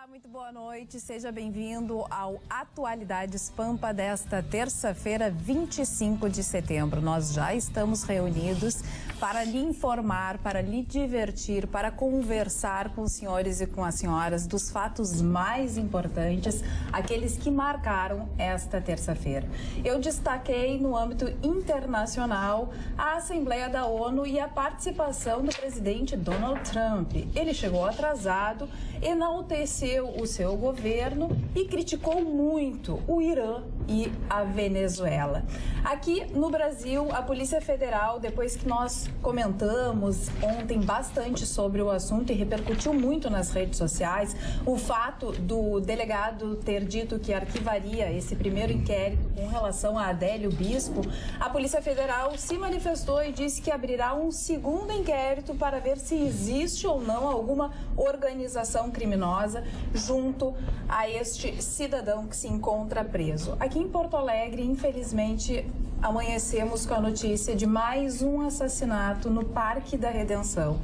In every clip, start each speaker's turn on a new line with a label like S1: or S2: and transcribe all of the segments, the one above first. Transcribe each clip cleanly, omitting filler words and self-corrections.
S1: Olá, muito boa noite, seja bem-vindo ao Atualidades Pampa desta terça-feira, 25 de setembro. Nós já estamos reunidos para lhe informar, para lhe divertir, para conversar com os senhores e com as senhoras dos fatos mais importantes, aqueles que marcaram esta terça-feira. Eu destaquei no âmbito internacional a Assembleia da ONU e a participação do presidente Donald Trump. Ele chegou atrasado, enalteceu o seu governo e criticou muito o Irã e a Venezuela. Aqui no Brasil, a Polícia Federal, depois que nós comentamos ontem bastante sobre o assunto e repercutiu muito nas redes sociais, o fato do delegado ter dito que arquivaria esse primeiro inquérito com relação a Adélio Bispo, a Polícia Federal se manifestou e disse que abrirá um segundo inquérito para ver se existe ou não alguma organização criminosa junto a este cidadão que se encontra preso. Aqui em Porto Alegre, infelizmente, amanhecemos com a notícia de mais um assassinato no Parque da Redenção.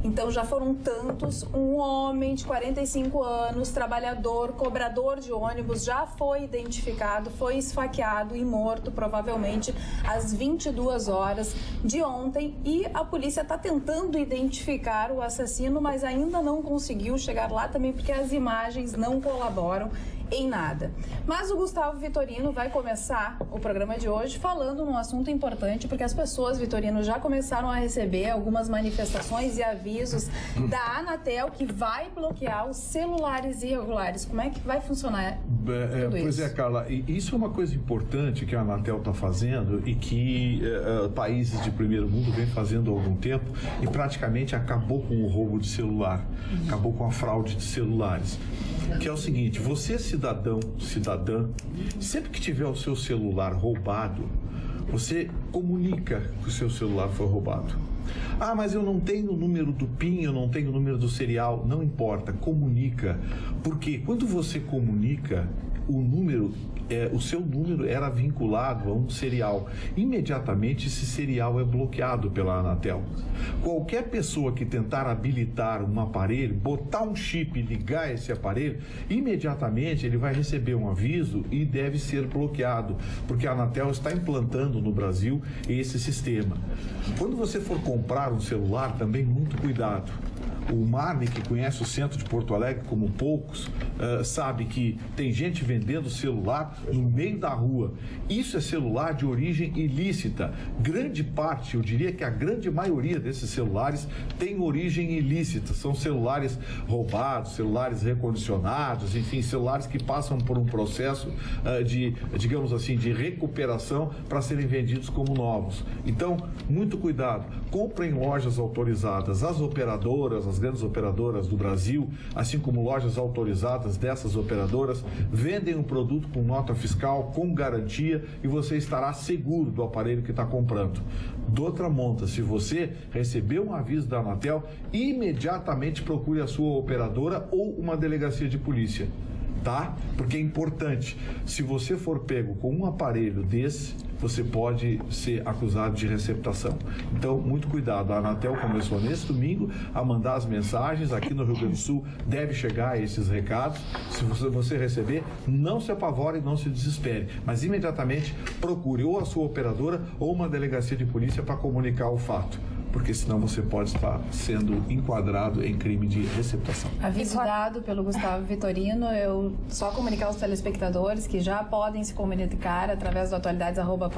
S1: Então já foram tantos, um homem de 45 anos, trabalhador, cobrador de ônibus, já foi identificado, foi esfaqueado e morto provavelmente às 22 horas de ontem, e a polícia está tentando identificar o assassino, mas ainda não conseguiu chegar lá também porque as imagens não colaboram em nada. Mas o Gustavo Vitorino vai começar o programa de hoje falando num assunto importante, porque as pessoas, Vitorino, já começaram a receber algumas manifestações e avisos da Anatel que vai bloquear os celulares irregulares. Como é que vai funcionar tudo isso?
S2: Pois é, Carla, isso é uma coisa importante que a Anatel está fazendo e que países de primeiro mundo vem fazendo há algum tempo, e praticamente acabou com o roubo de celular, acabou com a fraude de celulares. Que é o seguinte: você, cidadã, sempre que tiver o seu celular roubado, você comunica que o seu celular foi roubado. Ah, mas eu não tenho o número do PIN, eu não tenho o número do serial. Não importa, comunica. Porque quando você comunica, o seu número era vinculado a um serial. Imediatamente esse serial é bloqueado pela Anatel. Qualquer pessoa que tentar habilitar um aparelho, botar um chip e ligar esse aparelho, imediatamente ele vai receber um aviso e deve ser bloqueado, porque a Anatel está implantando no Brasil esse sistema. Quando você for comprar um celular, também muito cuidado. O Marne, que conhece o centro de Porto Alegre como poucos, sabe que tem gente vendendo celular no meio da rua. Isso é celular de origem ilícita. Grande parte, eu diria que a grande maioria desses celulares tem origem ilícita. São celulares roubados, celulares recondicionados, enfim, celulares que passam por um processo de, digamos assim, de recuperação para serem vendidos como novos. Então, muito cuidado. Comprem em lojas autorizadas. As operadoras, as grandes operadoras do Brasil, assim como lojas autorizadas dessas operadoras, vendem um produto com nota fiscal, com garantia, e você estará seguro do aparelho que está comprando. De outra monta, se você receber um aviso da Anatel, imediatamente procure a sua operadora ou uma delegacia de polícia, tá? Porque é importante. Se você for pego com um aparelho desse, você pode ser acusado de receptação. Então, muito cuidado. A Anatel começou nesse domingo a mandar as mensagens. Aqui no Rio Grande do Sul deve chegar esses recados. Se você receber, não se apavore, não se desespere, mas imediatamente procure ou a sua operadora ou uma delegacia de polícia para comunicar o fato, porque senão você pode estar sendo enquadrado em crime de receptação.
S1: Aviso dado pelo Gustavo Vitorino. Eu só comunicar aos telespectadores que já podem se comunicar através do atualidades@pampa.com.br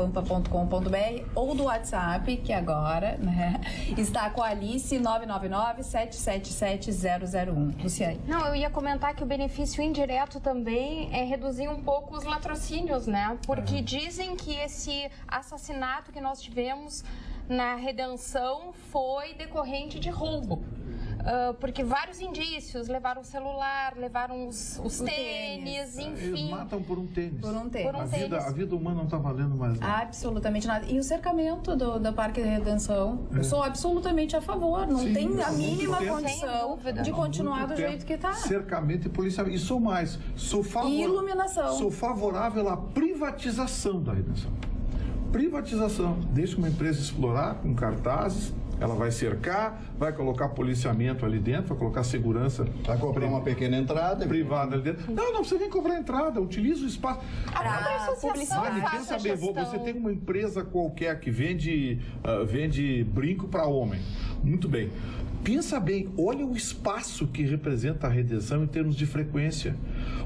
S1: ou do WhatsApp, que agora, né, está com a Alice, 999-777-001. Luciane.
S3: Não, eu ia comentar que o benefício indireto também é reduzir um pouco os latrocínios, né? Porque dizem que esse assassinato que nós tivemos na Redenção foi decorrente de roubo. Porque vários indícios, levaram o celular, levaram os tênis, enfim.
S2: Eles matam por um tênis.
S1: Por um tênis.
S2: A vida humana não está valendo mais nada.
S1: Absolutamente nada. E o cercamento do Parque da Redenção, eu sou absolutamente a favor. Não tem a mínima condição de continuar do jeito que está.
S2: Cercamento e policiamento. E sou mais.
S1: E iluminação.
S2: Sou favorável à privatização da Redenção. Privatização. Deixa uma empresa explorar com cartazes, Ela vai cercar, vai colocar policiamento ali dentro, vai colocar segurança.
S4: Vai cobrar uma pequena entrada
S2: privada ali dentro. Não precisa nem cobrar entrada, utiliza o espaço.
S3: A própria associação faz
S2: Pensa
S3: a
S2: bem,
S3: gestão.
S2: você tem uma empresa qualquer que vende brinco para homem. Muito bem. Pensa bem, olha o espaço que representa a redenção em termos de frequência.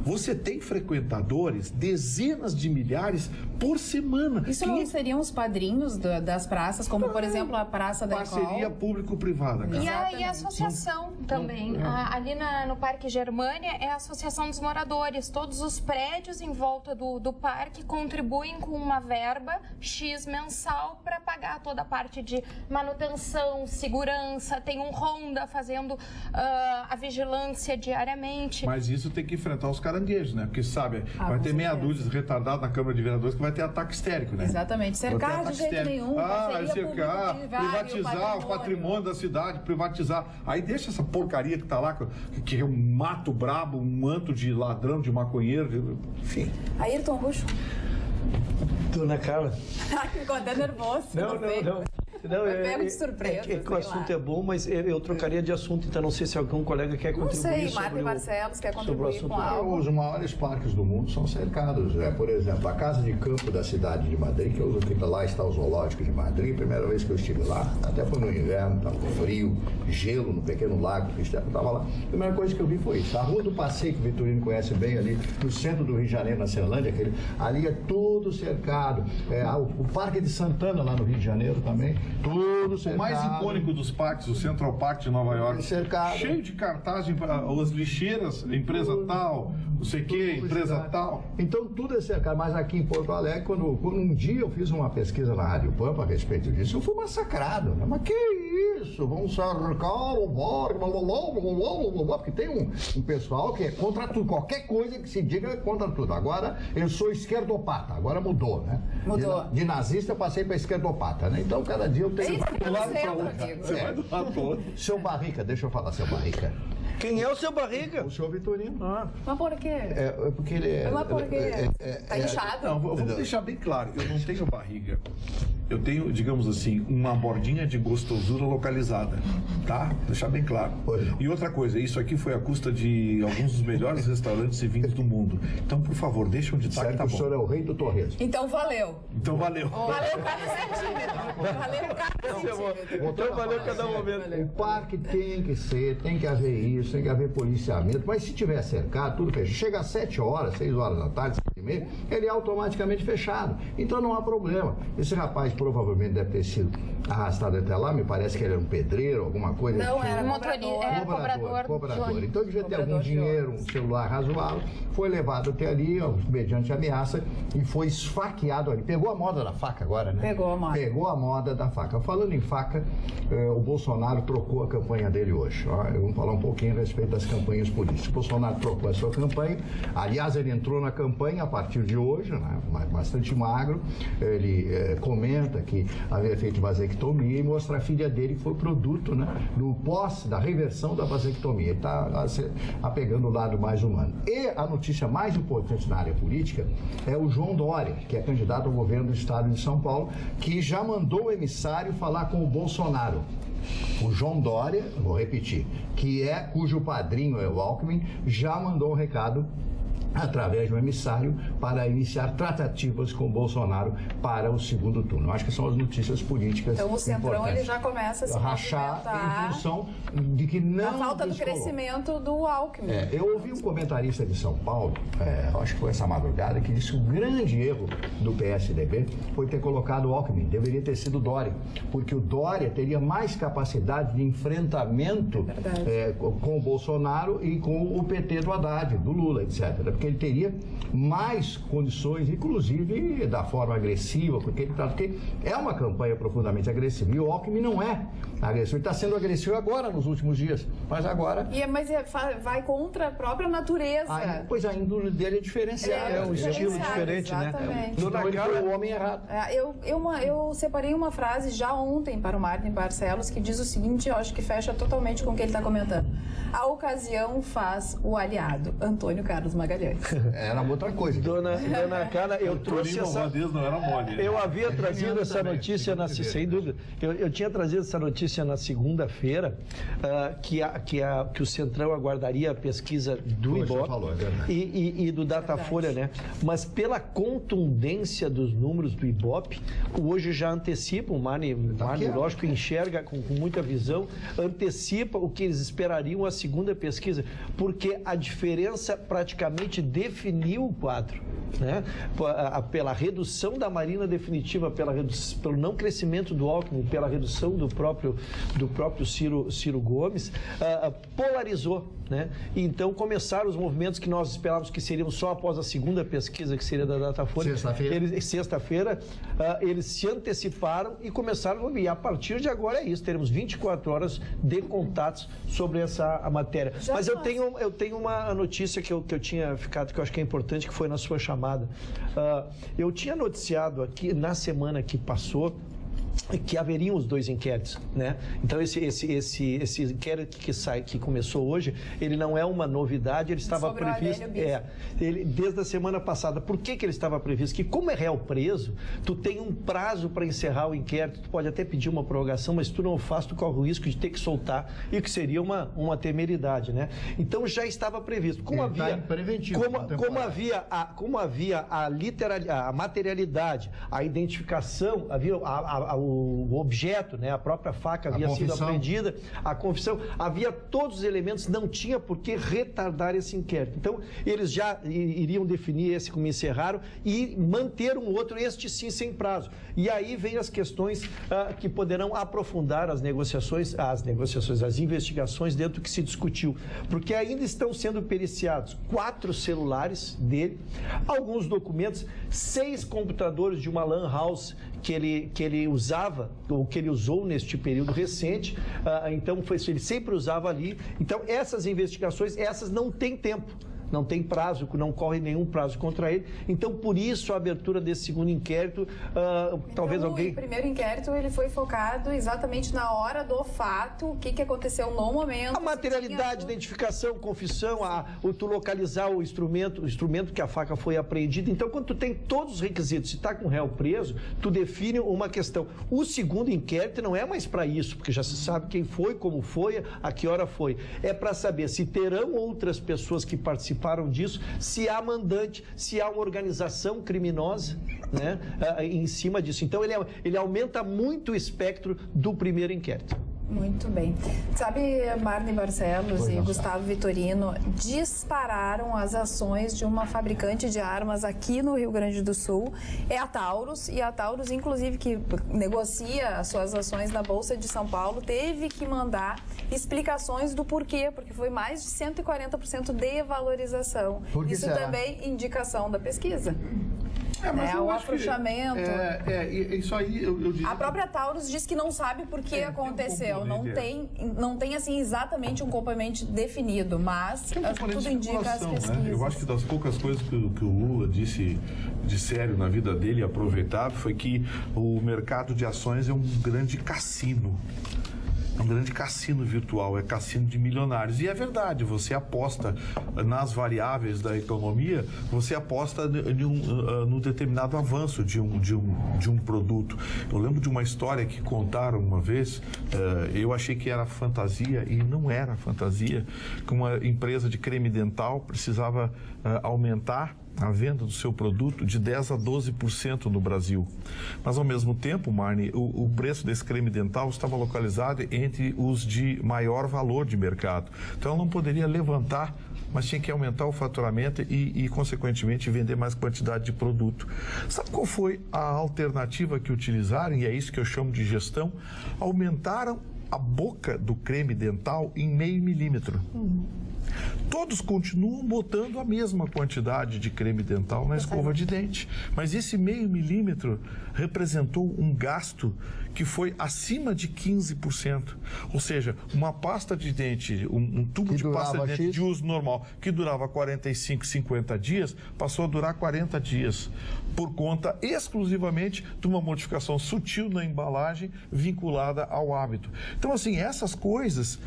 S2: Você tem frequentadores, dezenas de milhares por semana.
S1: Isso não seriam os padrinhos das praças, como por exemplo a Praça da
S2: Parceria
S1: Ecol?
S2: público-privada. Cara.
S3: E a associação também. Ali no Parque Germânia é a Associação dos Moradores. Todos os prédios em volta do parque contribuem com uma verba X mensal para pagar toda a parte de manutenção, segurança. Tem um Ronda fazendo a vigilância diariamente.
S2: Mas isso tem que enfrentar os caranguejos, né? Porque, sabe, vai ter meia dúzia de retardado na Câmara de Vereadores que vai ter ataque histérico, né?
S1: Exatamente. Cercar de jeito nenhum.
S2: Cercar, privatizar o patrimônio da cidade, privatizar. Aí deixa essa porcaria que tá lá, que é um mato brabo, um manto de ladrão, de maconheiro, enfim.
S1: Ayrton Ruxo.
S5: Dona Carla.
S1: Ficou até nervoso.
S5: Não,
S1: Foi pego de surpresa,
S5: é que o assunto é bom, mas eu trocaria de assunto, então não sei se algum colega quer contribuir.
S1: Não sei,
S5: sobre
S1: Marco Barcelos quer
S5: sobre o
S1: contribuir
S5: assunto.
S1: com algo.
S4: Os maiores parques do mundo são cercados. Por exemplo, a Casa de Campo da cidade de Madrid, que eu uso, que lá está o Zoológico de Madrid. Primeira vez que eu estive lá, até foi no inverno, estava frio, gelo no pequeno lago, o Cristiano estava lá. A primeira coisa que eu vi foi isso. A Rua do Passeio, que o Vitorino conhece bem, ali no centro do Rio de Janeiro, na Ceilândia, ali é tudo cercado. O Parque de Santana, lá no Rio de Janeiro também, tudo cercado.
S2: O mais icônico dos parques, o Central Park de Nova York,
S4: cercado.
S2: Cheio de cartazes, as lixeiras, empresa tal, não sei o que, empresa tal.
S4: Então tudo é cercado, mas aqui em Porto Alegre, quando um dia eu fiz uma pesquisa na Rádio Pampa a respeito disso, eu fui massacrado, né? Mas que isso? Vamos cercar o bordo, porque tem um pessoal que é contra tudo, qualquer coisa que se diga é contra tudo. Agora eu sou esquerdopata, agora mudou, né?
S1: Mudou.
S4: De nazista eu passei para esquerdopata, né? Então cada dia eu tenho...
S2: Você vai do lado pro outro.
S4: Seu Barrica, deixa eu falar, seu Barrica.
S5: Quem é o seu Barriga?
S4: O senhor Vitorino.
S1: Mas por quê?
S4: É porque ele é...
S1: Mas por quê? Tá inchado?
S2: Não, vamos deixar bem claro, eu não tenho barriga. Eu tenho, digamos assim, uma bordinha de gostosura localizada, tá? Deixar bem claro. E outra coisa, isso aqui foi à custa de alguns dos melhores restaurantes e vinhos do mundo. Então, por favor, deixa onde tá que tá
S4: o senhor é
S2: bom.
S4: o rei do torresmo.
S1: Então valeu.
S2: Então, valeu.
S1: Valeu cada centímetro. Valeu cada centímetro.
S5: Então valeu cada momento.
S4: O parque tem que haver isso, tem que haver policiamento, mas se tiver cercado, tudo fechado. Chega às 7 horas, 6 horas da tarde, 7h30, ele é automaticamente fechado. Então não há problema. Esse rapaz provavelmente deve ter sido arrastado até lá, me parece que ele era um pedreiro, alguma coisa.
S1: Não, era
S4: cobrador. Então devia ter algum
S1: Cobrador de
S4: dinheiro, um
S1: ônibus.
S4: celular razoável, foi levado até ali, mediante ameaça, e foi esfaqueado ali. Pegou a moda da faca agora, né?
S1: Pegou a moda.
S4: Pegou a moda da faca. Falando em faca, o Bolsonaro trocou a campanha dele hoje. Vamos falar um pouquinho a respeito das campanhas políticas. O Bolsonaro trocou a sua campanha. Aliás, ele entrou na campanha a partir de hoje, né? Bastante magro. Ele comenta que havia feito vasectomia e mostra a filha dele que foi produto, né, da reversão da vasectomia. Ele está apegando o lado mais humano. E a notícia mais importante na área política é o João Dória, que é candidato ao governo do estado de São Paulo, que já mandou o emissário falar com o Bolsonaro. O João Dória, vou repetir, cujo padrinho é o Alckmin, já mandou um recado através de um emissário para iniciar tratativas com o Bolsonaro para o segundo turno. Acho que são as notícias políticas
S1: Então o Centrão
S4: importantes.
S1: ele já começa a se
S4: rachar
S1: movimentar
S4: em função de que não...
S1: a falta do
S4: descolou.
S1: crescimento do Alckmin.
S4: Eu ouvi um comentarista de São Paulo, acho que foi essa madrugada, que disse que o grande erro do PSDB foi ter colocado o Alckmin. Deveria ter sido o Dória, porque o Dória teria mais capacidade de enfrentamento com o Bolsonaro e com o PT do Haddad, do Lula, etc. Porque ele teria mais condições, inclusive da forma agressiva, porque é uma campanha profundamente agressiva. E o Alckmin não é agressivo. Ele está sendo agressivo agora, nos últimos dias. Mas agora...
S1: Mas vai contra a própria natureza.
S4: Pois a índole dele é diferenciada.
S5: É um estilo diferente,
S1: exatamente.
S5: né?
S4: Dona Carla foi o homem errado.
S1: Eu separei uma frase já ontem para o Martin Barcelos que diz o seguinte, eu acho que fecha totalmente com o que ele está comentando. A ocasião faz o aliado. Antônio Carlos Magalhães.
S4: Era outra coisa.
S5: Dona Carla, eu trouxe essa...
S2: não era mole.
S5: Eu havia trazido essa notícia, sem dúvida, eu tinha trazido essa notícia notícia na segunda-feira que o Centrão aguardaria a pesquisa do Ibope e do Datafolha, né? Mas pela contundência dos números do Ibope, hoje já antecipa, o Marne, lógico, enxerga com muita visão, antecipa o que eles esperariam a segunda pesquisa, porque a diferença praticamente definiu o quadro, né? Pela redução da Marina definitiva, pelo não crescimento do Alckmin, pela redução do próprio Ciro Gomes, polarizou, né? Então começaram os movimentos que nós esperávamos que seriam só após a segunda pesquisa, que seria da Datafolha. Sexta-feira, eles se anteciparam e começaram a ouvir. E a partir de agora é isso, teremos 24 horas de contatos sobre essa matéria. Mas eu tenho uma notícia que eu tinha ficado, que eu acho que é importante, que foi na sua chamada. Eu tinha noticiado aqui na semana que passou que haveriam os 2 inquéritos, né? Então esse inquérito que começou hoje, ele não é uma novidade, ele estava previsto desde a semana passada. Por que ele estava previsto? Que como é réu preso, tu tem um prazo para encerrar o inquérito, tu pode até pedir uma prorrogação, mas tu não o faz, tu corre o risco de ter que soltar, e que seria uma temeridade, né? Então já estava previsto. Como havia a materialidade, a identificação, havia o objeto, né? A própria faca havia sido apreendida, a confissão, havia todos os elementos, não tinha por que retardar esse inquérito. Então, eles já iriam definir esse como encerraram e manter um outro, este sim, sem prazo. E aí vem as questões que poderão aprofundar as investigações dentro do que se discutiu. Porque ainda estão sendo periciados 4 celulares dele, alguns documentos, 6 computadores de uma LAN house que ele usava, ou que ele usou neste período recente, então ele sempre usava ali. Então essas investigações, essas não têm tempo, não tem prazo, não corre nenhum prazo contra ele. Então, por isso, a abertura desse segundo inquérito, talvez alguém...
S1: O primeiro inquérito, ele foi focado exatamente na hora do fato, o que aconteceu no momento.
S5: A materialidade, identificação, confissão, tu localizar o instrumento que a faca foi apreendida. Então, quando tu tem todos os requisitos, se está com o réu preso, tu define uma questão. O segundo inquérito não é mais para isso, porque já se sabe quem foi, como foi, a que hora foi. É para saber se terão outras pessoas que participaram disso, se há mandante, se há uma organização criminosa, né, em cima disso. Então, ele aumenta muito o espectro do primeiro inquérito.
S1: Muito bem. Sabe, Marne Barcelos e Gustavo Vitorino dispararam as ações de uma fabricante de armas aqui no Rio Grande do Sul, é a Taurus, e a Taurus, inclusive, que negocia as suas ações na Bolsa de São Paulo, teve que mandar explicações do porquê, porque foi mais de 140% de valorização. Isso também indicação da pesquisa. O afrouxamento.
S2: Isso aí eu diria.
S1: A própria Taurus diz que não sabe por que aconteceu. Não tem assim exatamente um componente definido, mas tudo indica as pesquisas.
S2: Né? Eu acho que das poucas coisas que o Lula disse de sério na vida dele, aproveitável, foi que o mercado de ações é um grande cassino. É um grande cassino virtual, é cassino de milionários. E é verdade, você aposta nas variáveis da economia, você aposta num determinado avanço de um produto. Eu lembro de uma história que contaram uma vez, eu achei que era fantasia e não era fantasia, que uma empresa de creme dental precisava aumentar a venda do seu produto de 10% a 12% no Brasil. Mas, ao mesmo tempo, Marne, o preço desse creme dental estava localizado entre os de maior valor de mercado. Então, ela não poderia levantar, mas tinha que aumentar o faturamento e consequentemente, vender mais quantidade de produto. Sabe qual foi a alternativa que utilizaram? E é isso que eu chamo de gestão. Aumentaram a boca do creme dental em 0,5 milímetro. Todos continuam botando a mesma quantidade de creme dental na escova de dente, mas esse 0,5 milímetro representou um gasto que foi acima de 15%. Ou seja, uma pasta de dente, um tubo de pasta de dente de uso normal, que durava 45, 50 dias, passou a durar 40 dias, por conta exclusivamente de uma modificação sutil na embalagem vinculada ao hábito. Então, assim, essas coisas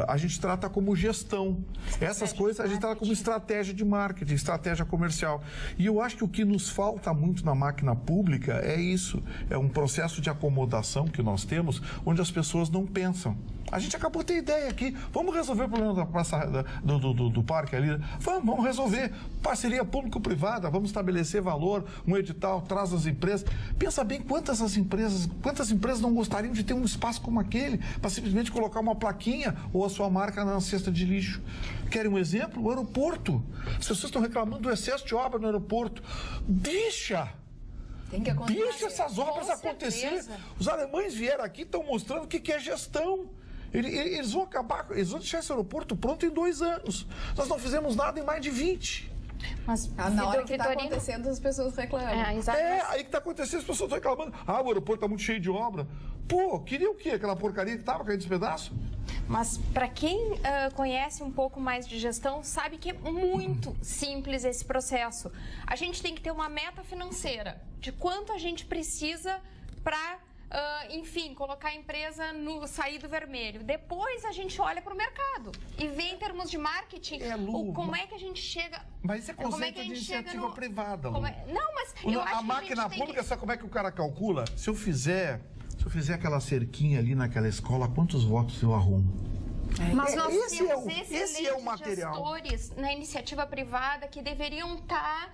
S2: a gente trata como gestão. Essas coisas a gente trata como estratégia de marketing, estratégia comercial. E eu acho que o que nos falta muito na máquina pública é isso. É um processo de acomodação que nós temos, onde as pessoas não pensam. A gente acabou de ter ideia aqui. Vamos resolver o problema da praça, do parque ali. Vamos resolver. Parceria público-privada, vamos estabelecer valor, um edital, traz as empresas. Pensa bem quantas empresas não gostariam de ter um espaço como aquele, para simplesmente colocar uma plaquinha ou a sua marca na cesta de lixo. Querem um exemplo? O aeroporto. As pessoas estão reclamando do excesso de obra no aeroporto. Deixa essas obras acontecer. Os alemães vieram aqui e estão mostrando o que é gestão. Eles vão deixar esse aeroporto pronto em 2 anos. Nós não fizemos nada em mais de 20.
S1: Mas na hora que está acontecendo, as pessoas reclamam.
S2: Aí que está acontecendo, as pessoas estão reclamando. O aeroporto está muito cheio de obra. Pô, queria o quê? Aquela porcaria que estava caindo dos pedaços?
S3: Mas para quem conhece um pouco mais de gestão, sabe que é muito simples esse processo. A gente tem que ter uma meta financeira de quanto a gente precisa para... enfim, colocar a empresa no sair do vermelho. Depois a gente olha para o mercado e vê em termos de marketing como é que a gente chega...
S2: Mas isso é conceito de iniciativa privada, Lu.
S3: Não, mas eu acho que
S2: a máquina pública, sabe como é que o cara calcula? Se eu fizer aquela cerquinha ali naquela escola, quantos votos eu arrumo?
S3: Mas nós temos excelentes gestores na iniciativa privada que deveriam estar,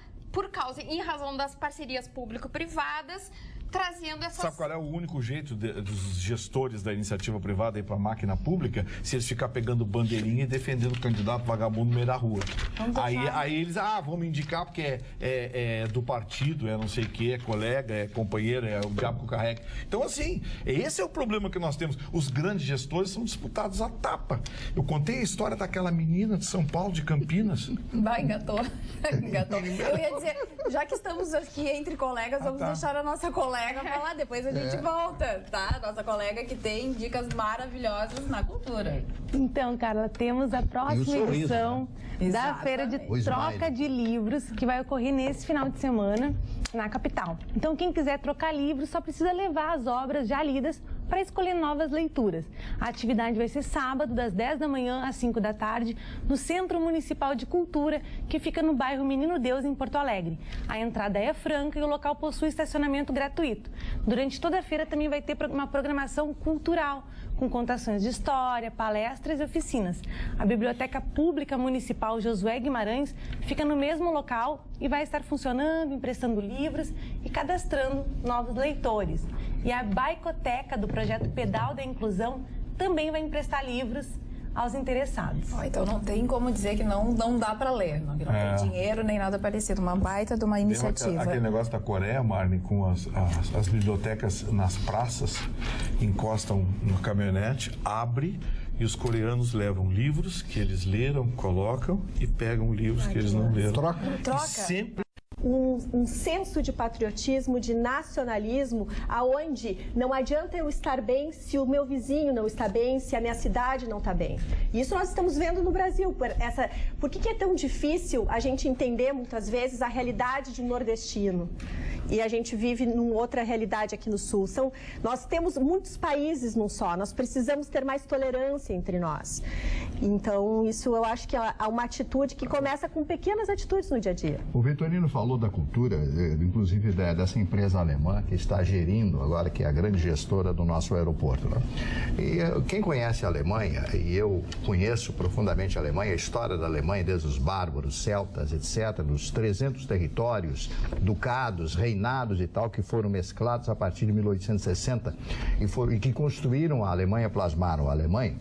S3: em razão das parcerias público-privadas, trazendo essas... Sabe
S2: qual é o único jeito dos gestores da iniciativa privada ir para a máquina pública? Se eles ficar pegando bandeirinha e defendendo o candidato vagabundo no meio da rua. Aí eles, vamos indicar porque é do partido, é não sei o que, é colega, é companheiro, é o diabo que o carrega. Então, assim, esse é o problema que nós temos. Os grandes gestores são disputados à tapa. Eu contei a história daquela menina de São Paulo, de Campinas.
S1: Engatou. Eu ia dizer, já que estamos aqui entre colegas, vamos deixar a nossa colega falar, depois a gente volta, tá? Nossa colega que tem dicas maravilhosas na cultura.
S6: Então, Carla, temos a próxima edição da Feira de Troca de Livros, que vai ocorrer nesse final de semana na capital. Então, quem quiser trocar livros, só precisa levar as obras já lidas para escolher novas leituras. A atividade vai ser sábado, das 10 da manhã às 5 da tarde, no Centro Municipal de Cultura, que fica no bairro Menino Deus, em Porto Alegre. A entrada é franca e o local possui estacionamento gratuito. Durante toda a feira também vai ter uma programação cultural, com contações de história, palestras e oficinas. A Biblioteca Pública Municipal Josué Guimarães fica no mesmo local e vai estar funcionando, emprestando livros e cadastrando novos leitores. E a Baicoteca do projeto Pedal da Inclusão também vai emprestar livros aos interessados.
S1: Então não tem como dizer que não dá para ler, não tem dinheiro nem nada parecido, uma baita de uma iniciativa.
S2: Aquele negócio da Coreia, Marne, com as bibliotecas nas praças, encostam no caminhonete, abre e os coreanos levam livros que eles leram, colocam e pegam livros que eles não leram.
S1: Troca.
S2: Sempre
S7: um senso de patriotismo, de nacionalismo, aonde não adianta eu estar bem se o meu vizinho não está bem, se a minha cidade não está bem. Isso nós estamos vendo no Brasil. Por que é tão difícil a gente entender, muitas vezes, a realidade de um nordestino? E a gente vive numa outra realidade aqui no Sul. Nós temos muitos países num só, nós precisamos ter mais tolerância entre nós. Então, isso eu acho que é uma atitude que começa com pequenas atitudes no dia a dia.
S4: O Vitorino falou da cultura, inclusive dessa empresa alemã que está gerindo agora, que é a grande gestora do nosso aeroporto, né? E quem conhece a Alemanha, e eu conheço profundamente a Alemanha, a história da Alemanha, desde os bárbaros, celtas, etc., dos 300 territórios, ducados, reinados e tal, que foram mesclados a partir de 1860 e que construíram a Alemanha, plasmaram a Alemanha.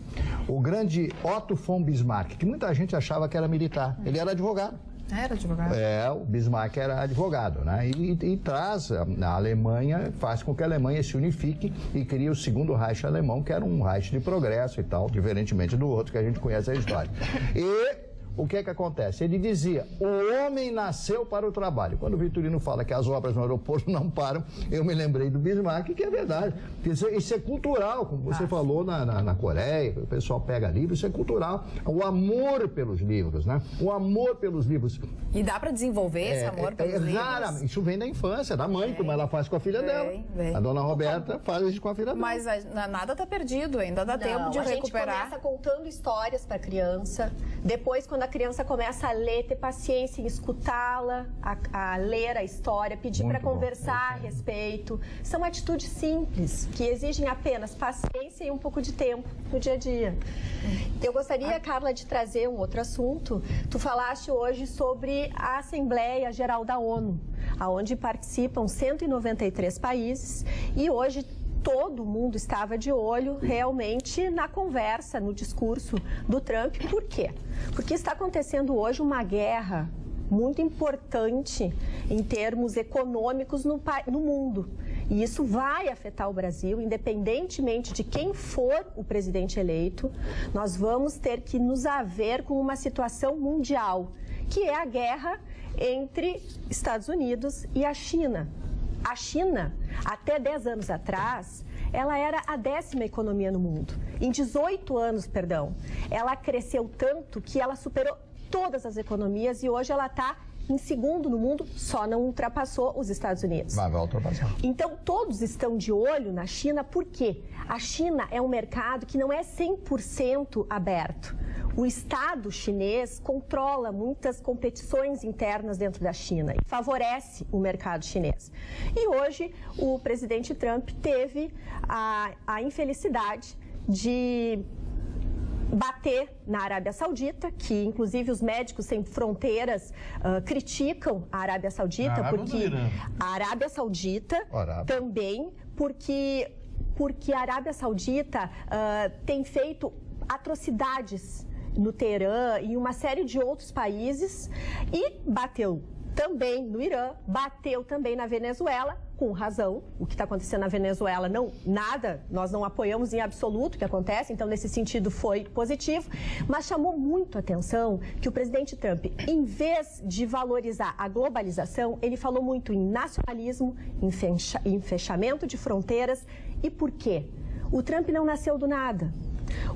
S4: O grande Otto von Bismarck, que muita gente achava que era militar, ele era advogado.
S1: Era advogado?
S4: O Bismarck era advogado, né? E traz a Alemanha, faz com que a Alemanha se unifique e cria o segundo Reich alemão, que era um Reich de progresso e tal, diferentemente do outro que a gente conhece a história. E o que é que acontece? Ele dizia, o homem nasceu para o trabalho. Quando o Vitorino fala que as obras no aeroporto não param, eu me lembrei do Bismarck, que é verdade. Isso é cultural, como você falou na Coreia, o pessoal pega livros, isso é cultural. O amor pelos livros, né? O amor pelos livros.
S1: E dá para desenvolver esse amor pelos livros?
S4: Isso vem da infância, da mãe, como ela faz com a filha dela. A dona Roberta faz isso com a filha dela.
S1: Mas nada está perdido, ainda dá tempo de recuperar.
S7: A gente começa contando histórias para a criança, depois quando a criança começa a ler, ter paciência em escutá-la, a ler a história, pedir para conversar a respeito. São atitudes simples, que exigem apenas paciência e um pouco de tempo no dia a dia. Eu gostaria, Carla, de trazer um outro assunto. Tu falaste hoje sobre a Assembleia Geral da ONU, onde participam 193 países e hoje todo mundo estava de olho realmente na conversa, no discurso do Trump. Por quê? Porque está acontecendo hoje uma guerra muito importante em termos econômicos no mundo. E isso vai afetar o Brasil, independentemente de quem for o presidente eleito. Nós vamos ter que nos haver com uma situação mundial, que é a guerra entre Estados Unidos e a China. A China, até 10 anos atrás, ela era a 10ª economia no mundo. Em 18 anos, ela cresceu tanto que ela superou todas as economias e hoje ela está em segundo no mundo, só não ultrapassou os Estados Unidos.
S4: Vai ultrapassar.
S7: Então, todos estão de olho na China, por quê? A China é um mercado que não é 100% aberto. O Estado chinês controla muitas competições internas dentro da China e favorece o mercado chinês. E hoje, o presidente Trump teve a infelicidade de bater na Arábia Saudita, que inclusive os Médicos Sem Fronteiras criticam a Arábia Saudita, porque a Arábia Saudita também, porque a Arábia Saudita tem feito atrocidades no Teherã e em uma série de outros países e bateu também no Irã, bateu também na Venezuela, com razão. O que está acontecendo na Venezuela, nós não apoiamos em absoluto o que acontece, então nesse sentido foi positivo, mas chamou muito a atenção que o presidente Trump, em vez de valorizar a globalização, ele falou muito em nacionalismo, em fechamento de fronteiras. E por quê? O Trump não nasceu do nada.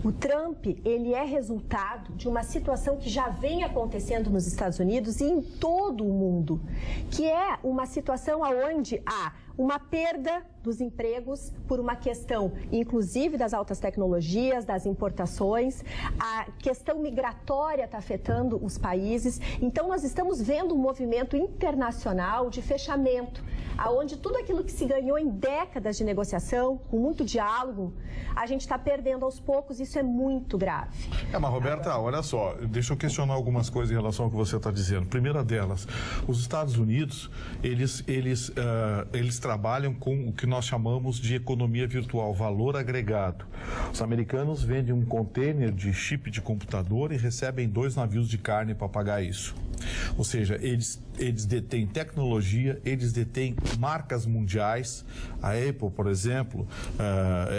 S7: O Trump, ele é resultado de uma situação que já vem acontecendo nos Estados Unidos e em todo o mundo, que é uma situação onde há uma perda dos empregos por uma questão, inclusive, das altas tecnologias, das importações. A questão migratória está afetando os países. Então, nós estamos vendo um movimento internacional de fechamento, onde tudo aquilo que se ganhou em décadas de negociação, com muito diálogo, a gente está perdendo aos poucos. Isso é muito grave.
S2: Mas, Roberta, olha só, deixa eu questionar algumas coisas em relação ao que você está dizendo. Primeira delas, os Estados Unidos, eles trabalham com o que nós chamamos de economia virtual, valor agregado. Os americanos vendem um container de chip de computador e recebem 2 navios de carne para pagar isso. Ou seja, eles detêm tecnologia, eles detêm marcas mundiais. A Apple, por exemplo,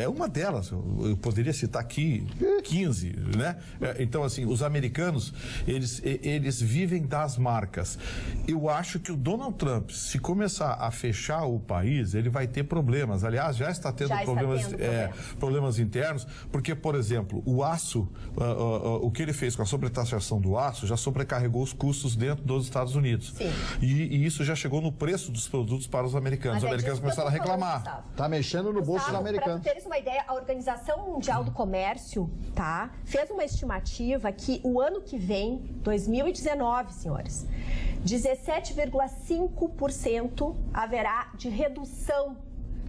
S2: é uma delas. Eu poderia citar aqui 15, né? Então, assim, os americanos, eles vivem das marcas. Eu acho que o Donald Trump, se começar a fechar o país, ele vai ter problemas. Aliás, já está tendo problemas internos, porque, por exemplo, o aço, o que ele fez com a sobretaxação do aço, já sobrecarregou os custos dentro dos Estados Unidos.
S7: Sim.
S2: E isso já chegou no preço dos produtos para os americanos. Os americanos começaram a reclamar.
S4: Está mexendo no bolso dos americanos.
S7: Para teres uma ideia, a Organização Mundial do Comércio, fez uma estimativa que o ano que vem, 2019, senhores, 17,5% haverá de redução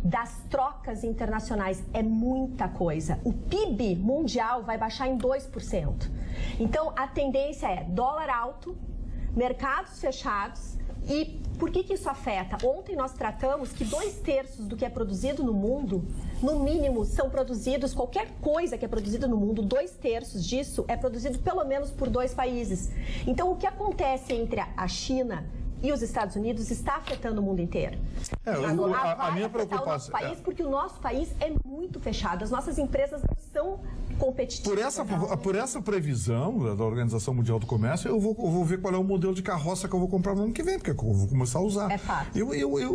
S7: das trocas internacionais. É muita coisa. O PIB mundial vai baixar em 2%. Então, a tendência é dólar alto, mercados fechados. E por que isso afeta? Ontem nós tratamos que 2/3 do que é produzido no mundo, no mínimo, são produzidos, qualquer coisa que é produzida no mundo, 2/3 disso é produzido pelo menos por 2 países. Então, o que acontece entre a China e os Estados Unidos está afetando o mundo inteiro.
S2: A minha preocupação
S7: porque o nosso país é muito fechado. As nossas empresas não são competitivo.
S2: Por essa previsão da Organização Mundial do Comércio, eu vou ver qual é o modelo de carroça que eu vou comprar no ano que vem, porque eu vou começar a usar.
S7: É fato.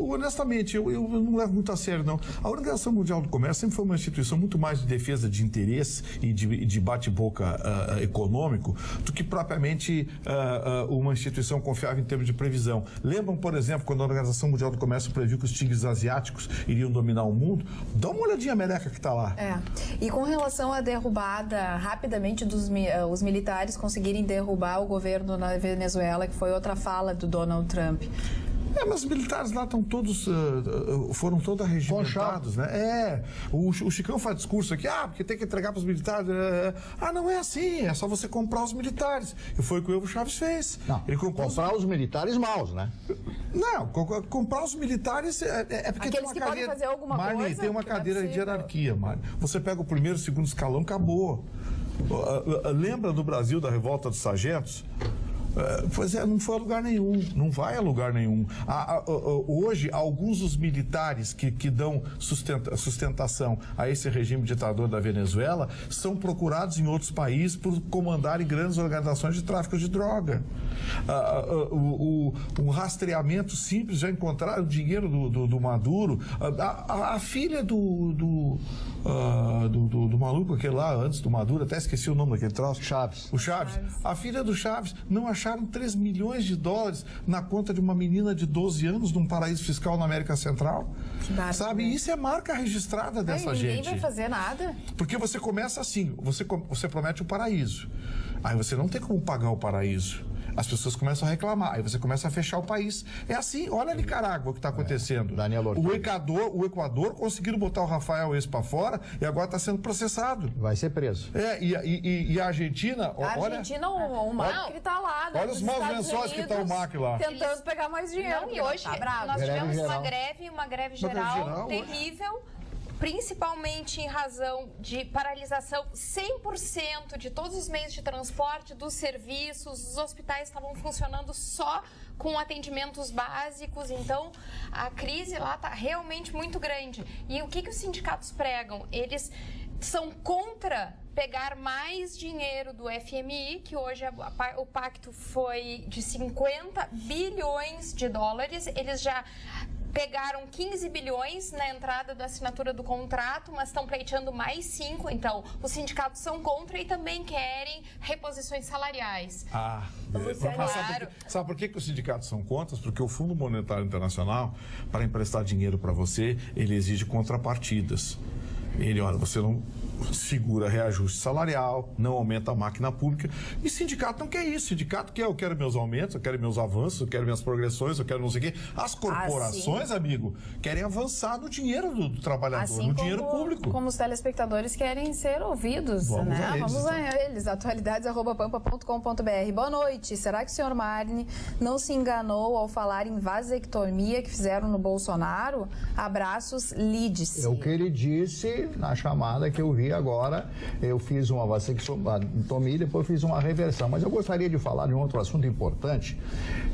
S2: Honestamente, eu não levo muito a sério, não. A Organização Mundial do Comércio sempre foi uma instituição muito mais de defesa de interesse e de bate-boca econômico do que propriamente uma instituição confiável em termos de previsão. Lembram, por exemplo, quando a Organização Mundial do Comércio previu que os tigres asiáticos iriam dominar o mundo? Dá uma olhadinha a meleca que está lá.
S1: E com relação à derrubada, rapidamente, os militares conseguirem derrubar o governo na Venezuela, que foi outra fala do Donald Trump.
S2: Mas os militares lá estão todos, foram todos arregimentados, né? O Chicão faz discurso aqui, porque tem que entregar para os militares. Não é assim, é só você comprar os militares. E foi o que o Evo Chaves fez.
S4: Não, ele comprar os militares maus, né?
S2: Não, comprar os militares é porque
S1: aqueles
S2: tem uma
S1: que
S2: cadeira...
S1: podem fazer alguma
S2: Marli,
S1: coisa,
S2: tem uma cadeira de hierarquia, Marli. Você pega o primeiro, o segundo escalão, acabou. Lembra do Brasil, da Revolta dos Sargentos? Pois não foi a lugar nenhum, não vai a lugar nenhum. Hoje, alguns dos militares que dão sustentação a esse regime ditador da Venezuela são procurados em outros países por comandarem grandes organizações de tráfico de droga. Um rastreamento simples, já encontraram dinheiro do Maduro. A filha do maluco aquele lá, antes do Maduro, até esqueci o nome daquele troço.
S4: Chaves.
S2: O Chaves. A filha do Chaves não acharam 3 milhões de dólares na conta de uma menina de 12 anos num paraíso fiscal na América Central. Sabe? Isso é marca registrada dessa gente.
S1: Ninguém vai fazer nada.
S2: Porque você começa assim, você promete o paraíso. Aí você não tem como pagar o paraíso. As pessoas começam a reclamar, aí você começa a fechar o país. É assim, olha a Nicarágua o que está acontecendo.
S4: Daniel Ortega.
S2: O Equador conseguiram botar o Rafael Esso para fora e agora está sendo processado.
S4: Vai ser preso.
S2: E a Argentina,
S1: o Macri está lá.
S2: Olha os maus lençóis que está o Macri lá.
S1: Tentando pegar mais dinheiro.
S3: E hoje nós tivemos uma greve geral terrível. Principalmente em razão de paralisação 100% de todos os meios de transporte, dos serviços, os hospitais estavam funcionando só com atendimentos básicos, então a crise lá está realmente muito grande. E o que os sindicatos pregam? Eles são contra pegar mais dinheiro do FMI, que hoje o pacto foi de 50 bilhões de dólares, eles já pegaram 15 bilhões na entrada da assinatura do contrato, mas estão pleiteando mais 5. Então, os sindicatos são contra e também querem reposições salariais.
S2: Sabe por que os sindicatos são contra? Porque o Fundo Monetário Internacional, para emprestar dinheiro para você, ele exige contrapartidas. Você não segura reajuste salarial, não aumenta a máquina pública. E sindicato não quer isso. Sindicato quer, eu quero meus aumentos, eu quero meus avanços, eu quero minhas progressões, eu quero não sei o quê. As corporações, amigo, querem avançar no dinheiro do trabalhador, no dinheiro público.
S1: Como os telespectadores querem ser ouvidos,
S2: Vamos
S1: a eles. Atualidades@pampa.com.br. Boa noite. Será que o senhor Marne não se enganou ao falar em vasectomia que fizeram no Bolsonaro? Abraços, Lídice.
S4: É o que ele disse na chamada que eu vi agora. Eu fiz uma vasectomia e depois fiz uma reversão. Mas eu gostaria de falar de um outro assunto importante,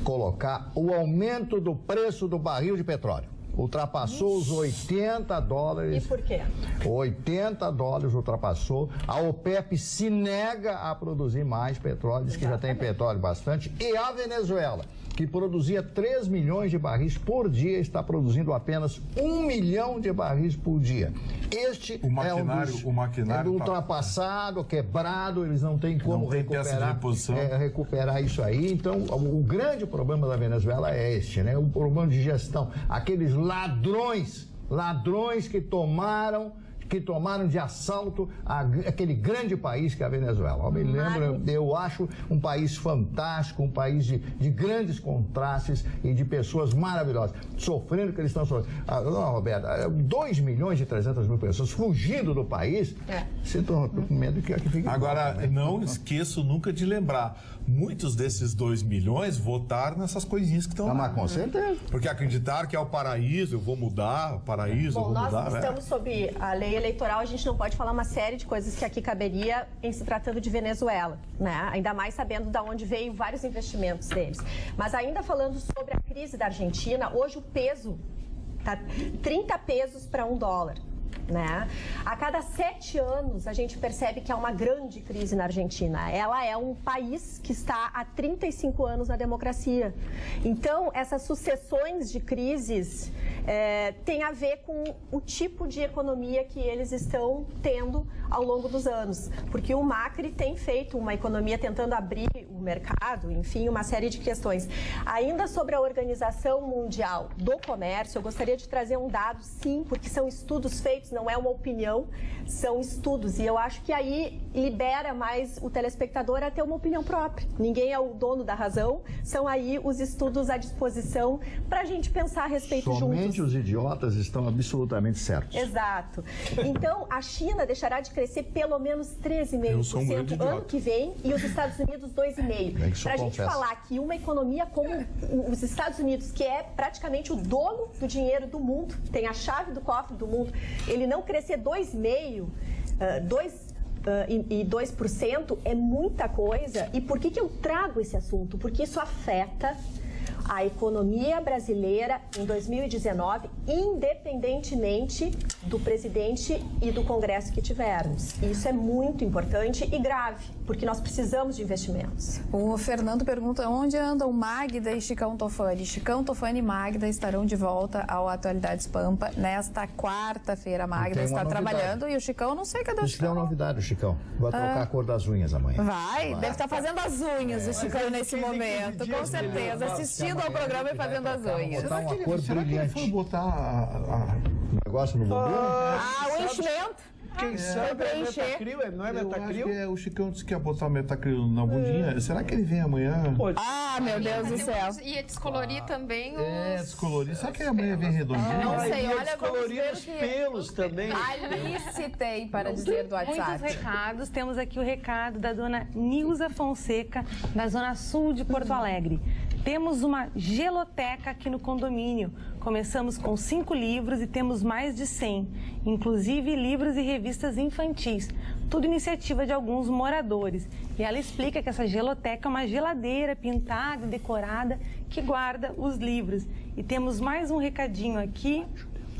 S4: colocar o aumento do preço do barril de petróleo. Ultrapassou os $80.
S7: E por quê?
S4: $80 ultrapassou. A OPEP se nega a produzir mais petróleo, diz que já tem petróleo bastante. E a Venezuela, que produzia 3 milhões de barris por dia, está produzindo apenas 1 milhão de barris por dia. Este
S2: o maquinário
S4: ultrapassado, quebrado, eles não têm como recuperar isso aí. Então, o grande problema da Venezuela é este, né? O problema de gestão. Aqueles ladrões que tomaram de assalto aquele grande país que é a Venezuela. Eu me lembro, eu acho um país fantástico, um país de grandes contrastes e de pessoas maravilhosas, sofrendo o que eles estão sofrendo. Roberta, 2.300.000 pessoas fugindo do país, sinto medo que fique.
S2: Agora, não esqueço nunca de lembrar, muitos desses 2 milhões votaram nessas coisinhas que estão lá.
S4: Mas com certeza.
S2: Porque acreditaram que é o paraíso, eu vou mudar, o paraíso, eu vou mudar.
S7: Nós estamos sob a lei eleitoral, a gente não pode falar uma série de coisas que aqui caberia em se tratando de Venezuela, né? Ainda mais sabendo de onde veio vários investimentos deles. Mas ainda falando sobre a crise da Argentina, hoje o peso tá 30 pesos para $1. né? A cada 7 anos, a gente percebe que há uma grande crise na Argentina. Ela é um país que está há 35 anos na democracia. Então, essas sucessões de crises têm a ver com o tipo de economia que eles estão tendo ao longo dos anos. Porque o Macri tem feito uma economia tentando abrir o mercado, enfim, uma série de questões. Ainda sobre a Organização Mundial do Comércio, eu gostaria de trazer um dado, sim, porque são estudos feitos, não é uma opinião, são estudos. E eu acho que aí libera mais o telespectador a ter uma opinião própria. Ninguém é o dono da razão, são aí os estudos à disposição para a gente pensar a respeito juntos.
S4: Somente os idiotas estão absolutamente certos.
S7: Exato. Então, a China deixará de crescer pelo menos 13,5% ano que vem e os Estados Unidos 2,5%. Para a gente falar que uma economia como os Estados Unidos, que é praticamente o dono do dinheiro do mundo, tem a chave do cofre do mundo, ele não crescer 2,5%, 2% é muita coisa. E por que eu trago esse assunto? Porque isso afeta a economia brasileira em 2019, independentemente do presidente e do Congresso que tivermos. E isso é muito importante e grave, porque nós precisamos de investimentos.
S1: O Fernando pergunta onde andam Magda e Chicão Tofani. Chicão Tofani e Magda estarão de volta ao Atualidades Pampa nesta quarta-feira. Magda está trabalhando e o Chicão, não sei cadê o Chicão.
S4: Isso é uma novidade, o Chicão. Vai trocar a cor das unhas amanhã.
S1: Vai, deve estar fazendo as unhas o Chicão nesse momento, com certeza. Assistindo ao programa e fazendo as unhas.
S4: Botar uma cor brilhante.
S2: Foi botar
S4: o negócio no bumbum?
S1: O enchimento.
S5: Quem sabe é Metacril, não é Metacril?
S2: O Chicão disse que ia botar o Metacril na bundinha. Será que ele vem amanhã?
S1: Meu Deus do céu.
S3: Ia descolorir também os...
S2: Descolorir. Será que amanhã vem redondinho?
S1: Não sei, olha,
S5: descolorir os pelos também.
S1: Alice tem para dizer do WhatsApp.
S6: Muitos recados. Temos aqui o recado da dona Nilza Fonseca, da Zona Sul de Porto Alegre. Temos uma geloteca aqui no condomínio. Começamos com 5 livros e temos mais de 100, inclusive livros e revistas infantis. Tudo iniciativa de alguns moradores. E ela explica que essa geloteca é uma geladeira pintada, decorada, que guarda os livros. E temos mais um recadinho aqui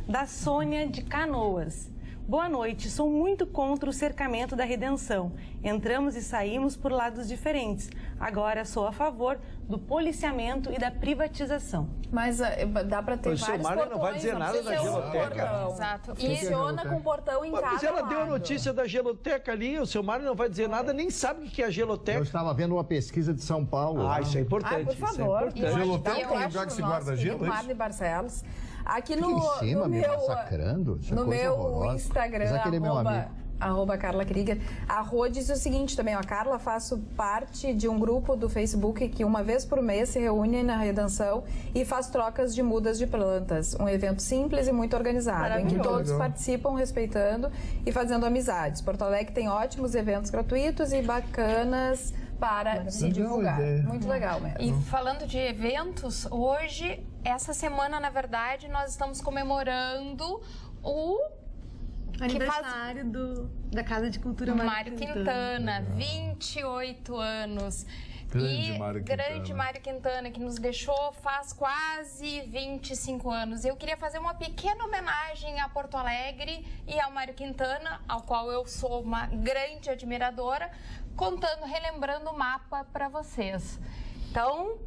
S6: da Sônia de Canoas. Boa noite, sou muito contra o cercamento da Redenção. Entramos e saímos por lados diferentes. Agora sou a favor do policiamento e da privatização.
S1: Mas dá para ter vários portões. O Mário
S5: não vai dizer nada da geloteca.
S1: Exato. E funciona com portão em cada
S5: Mas ela deu a notícia da geloteca ali, o seu Mário não vai dizer nada, nem sabe o que é a geloteca.
S4: Eu estava vendo uma pesquisa de São Paulo.
S5: Isso é importante.
S1: Por favor.
S2: Geloteca é um lugar que se guarda gelo?
S1: Mário Barcelos. Aqui
S4: no meu massacrando.
S1: No meu Instagram, @ Carla Krieger. A Rô diz o seguinte também, Carla, faço parte de um grupo do Facebook que uma vez por mês se reúne na Redenção e faz trocas de mudas de plantas. Um evento simples e muito organizado, em que todos participam respeitando e fazendo amizades. Porto Alegre tem ótimos eventos gratuitos e bacanas para se divulgar. Muito legal mesmo.
S3: E falando de eventos, hoje, essa semana, na verdade, nós estamos comemorando o
S6: aniversário da Casa de Cultura
S3: Mário Quintana, 28 anos. Grande Mário Quintana, que nos deixou faz quase 25 anos. Eu queria fazer uma pequena homenagem a Porto Alegre e ao Mário Quintana, ao qual eu sou uma grande admiradora, relembrando o mapa para vocês. Então,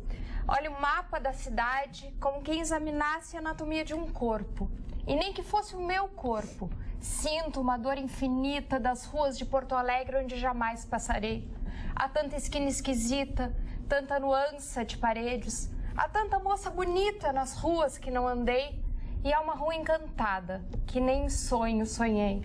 S3: olha o mapa da cidade como quem examinasse a anatomia de um corpo. E nem que fosse o meu corpo. Sinto uma dor infinita das ruas de Porto Alegre onde jamais passarei. Há tanta esquina esquisita, tanta nuance de paredes, há tanta moça bonita nas ruas que não andei, e há uma rua encantada que nem em sonho sonhei.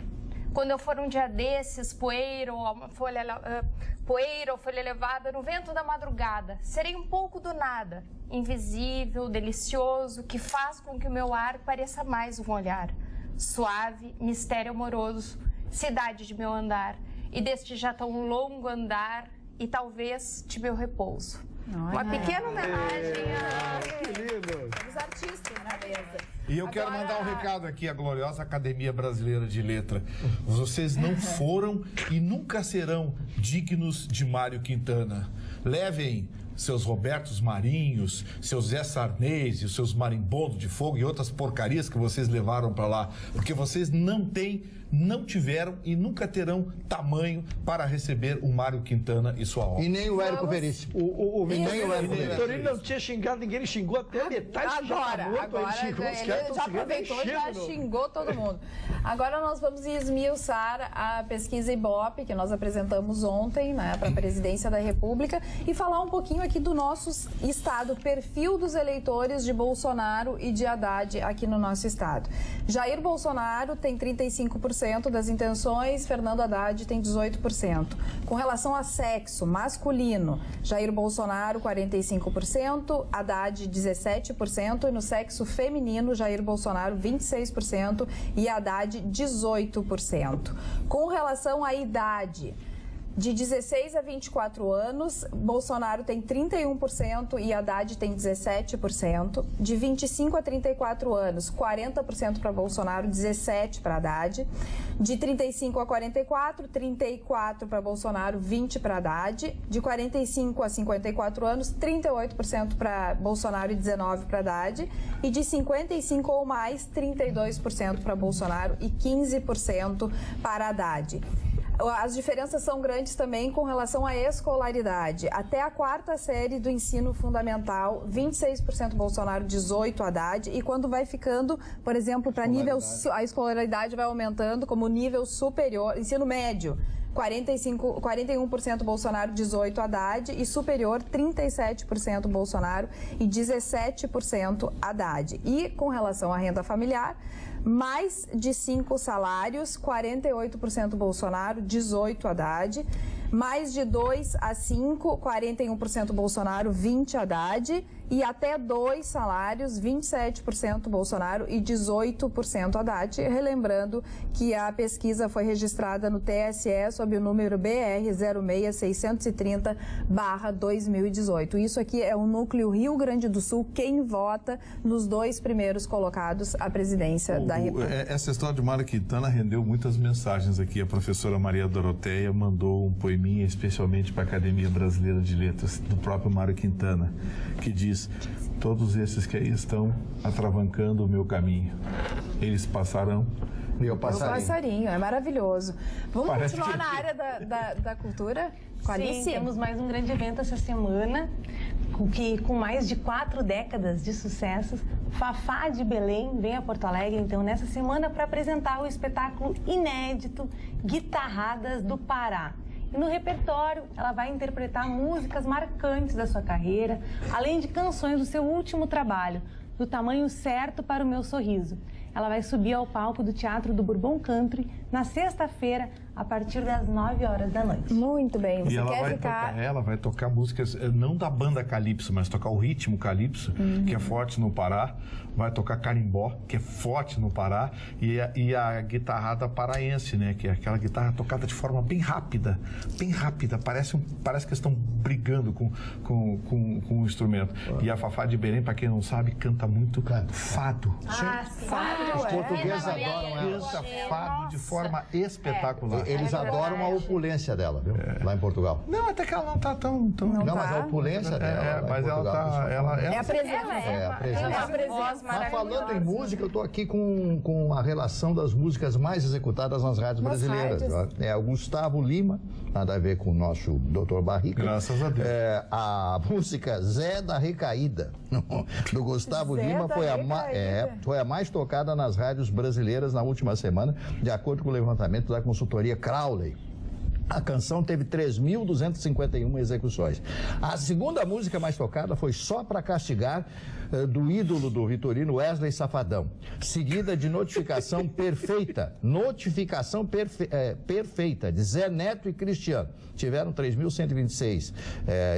S3: Quando eu for um dia desses, poeira ou folha levada no vento da madrugada, serei um pouco do nada, invisível, delicioso, que faz com que o meu ar pareça mais um olhar. Suave, mistério amoroso, cidade de meu andar, e deste já tão longo andar, e talvez de meu repouso. Uma pequena homenagem
S1: aos artistas na mesa.
S2: E eu quero mandar um recado aqui à gloriosa Academia Brasileira de Letra. Vocês não foram e nunca serão dignos de Mário Quintana. Levem seus Robertos Marinhos, seus Zé Sarnez, os seus Marimbondo de Fogo e outras porcarias que vocês levaram para lá, porque vocês não tiveram e nunca terão tamanho para receber o Mário Quintana e sua obra.
S4: E nem o Érico Veríssimo.
S5: Nem o Érico Veríssimo. Ele não tinha xingado ninguém, ele xingou até metade.
S1: Agora ele já aproveitou e já xingou todo mundo. Agora nós vamos esmiuçar a pesquisa Ibope, que nós apresentamos ontem, né, para a Presidência da República, e falar um pouquinho aqui do nosso estado, perfil dos eleitores de Bolsonaro e de Haddad aqui no nosso estado. Jair Bolsonaro tem 35% das intenções, Fernando Haddad tem 18%. Com relação a sexo masculino, Jair Bolsonaro 45%, Haddad 17%, e no sexo feminino, Jair Bolsonaro 26% e Haddad 18%. Com relação à idade, de 16 a 24 anos, Bolsonaro tem 31% e Haddad tem 17%. De 25 a 34 anos, 40% para Bolsonaro, 17% para Haddad. De 35 a 44, 34% para Bolsonaro, 20% para Haddad. De 45 a 54 anos, 38% para Bolsonaro e 19% para Haddad. E de 55 ou mais, 32% para Bolsonaro e 15% para Haddad. As diferenças são grandes também com relação à escolaridade. Até a 4ª série do ensino fundamental, 26% Bolsonaro, 18% Haddad. E quando vai ficando, por exemplo, para nível, a escolaridade vai aumentando como nível superior, ensino médio, 41% Bolsonaro, 18% Haddad, e superior 37% Bolsonaro e 17% Haddad. E com relação à renda familiar, mais de 5 salários, 48% Bolsonaro, 18% Haddad. Mais de 2 a 5, 41% Bolsonaro, 20% Haddad. E até 2 salários, 27% Bolsonaro e 18% Haddad. Relembrando que a pesquisa foi registrada no TSE sob o número BR 06630/2018. Isso aqui é o núcleo Rio Grande do Sul, quem vota nos 2 primeiros colocados à presidência da República.
S2: Essa história de Mário Quintana rendeu muitas mensagens aqui. A professora Maria Doroteia mandou um poeminha especialmente para a Academia Brasileira de Letras, do próprio Mário Quintana, que diz: todos esses que aí estão atravancando o meu caminho, eles passarão.
S4: Meu passarinho.
S1: Meu passarinho, é maravilhoso. Vamos continuar na área da cultura?
S6: Sim, temos mais um grande evento essa semana, com mais de 4 décadas de sucessos. Fafá de Belém vem a Porto Alegre, então, nessa semana, para apresentar o espetáculo inédito Guitarradas do Pará. E no repertório, ela vai interpretar músicas marcantes da sua carreira, além de canções do seu último trabalho, Do Tamanho Certo para o Meu Sorriso. Ela vai subir ao palco do Teatro do Bourbon Country na sexta-feira, a partir das 9 horas da noite.
S1: Muito bem, você quer
S2: ficar... Ela vai tocar músicas, não da banda Calypso, mas tocar o ritmo Calypso, que é forte no Pará. Vai tocar carimbó, que é forte no Pará. E a guitarrada paraense, né? Que é aquela guitarra tocada de forma bem rápida. Bem rápida, parece que estão brigando com o instrumento. E a Fafá de Belém, para quem não sabe, canta muito fado.
S4: Fado. Os portugueses adoram ela.
S2: Canta fado de forma espetacular.
S4: Eles adoram a opulência dela, viu? Lá em Portugal.
S2: Não, até que ela não tá tão...
S4: Não, mas a opulência dela.
S2: Mas ela tá...
S1: É a presença.
S4: É a presença. Mas falando em música, eu estou aqui com a relação das músicas mais executadas nas rádios brasileiras. É o Gustavo Lima, nada a ver com o nosso Dr. Barrica.
S2: Graças a Deus.
S4: A música Zé da Recaída, do Gustavo Lima, foi a mais tocada nas rádios brasileiras na última semana, de acordo com o levantamento da consultoria Crowley. A canção teve 3.251 execuções. A segunda música mais tocada foi Só Pra Castigar, do ídolo do Vitorino Wesley Safadão, seguida de Notificação Perfeita. Notificação Perfeita, de Zé Neto e Cristiano. Tiveram 3.126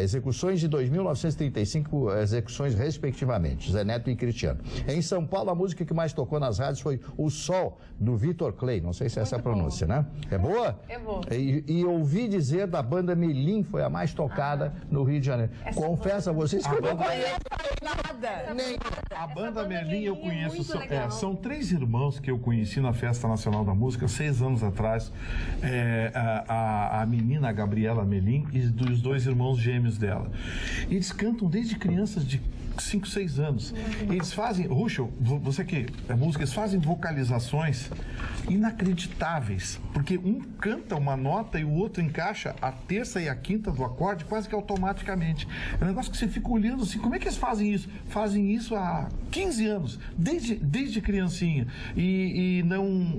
S4: execuções e 2.935 execuções, respectivamente, Zé Neto e Cristiano. Em São Paulo, a música que mais tocou nas rádios foi O Sol, do Vitor Clay. Não sei se é essa a pronúncia, né? É boa?
S6: É boa.
S4: E e ouvi dizer da banda Melim, foi a mais tocada no Rio de Janeiro. Confesso a vocês que eu não conheço
S1: nada.
S2: A banda Melim eu conheço, são 3 irmãos que eu conheci na Festa Nacional da Música 6 anos atrás, a menina Gabriela Melim e os 2 irmãos gêmeos dela. Eles cantam desde crianças de 5, 6 anos. Eles fazem, Ruschel, você que é música, eles fazem vocalizações inacreditáveis, porque um canta uma nota e o outro encaixa a terça e a quinta do acorde quase que automaticamente. É um negócio que você fica olhando assim, como é que eles fazem isso? Fazem isso há 15 anos, desde criancinha. E não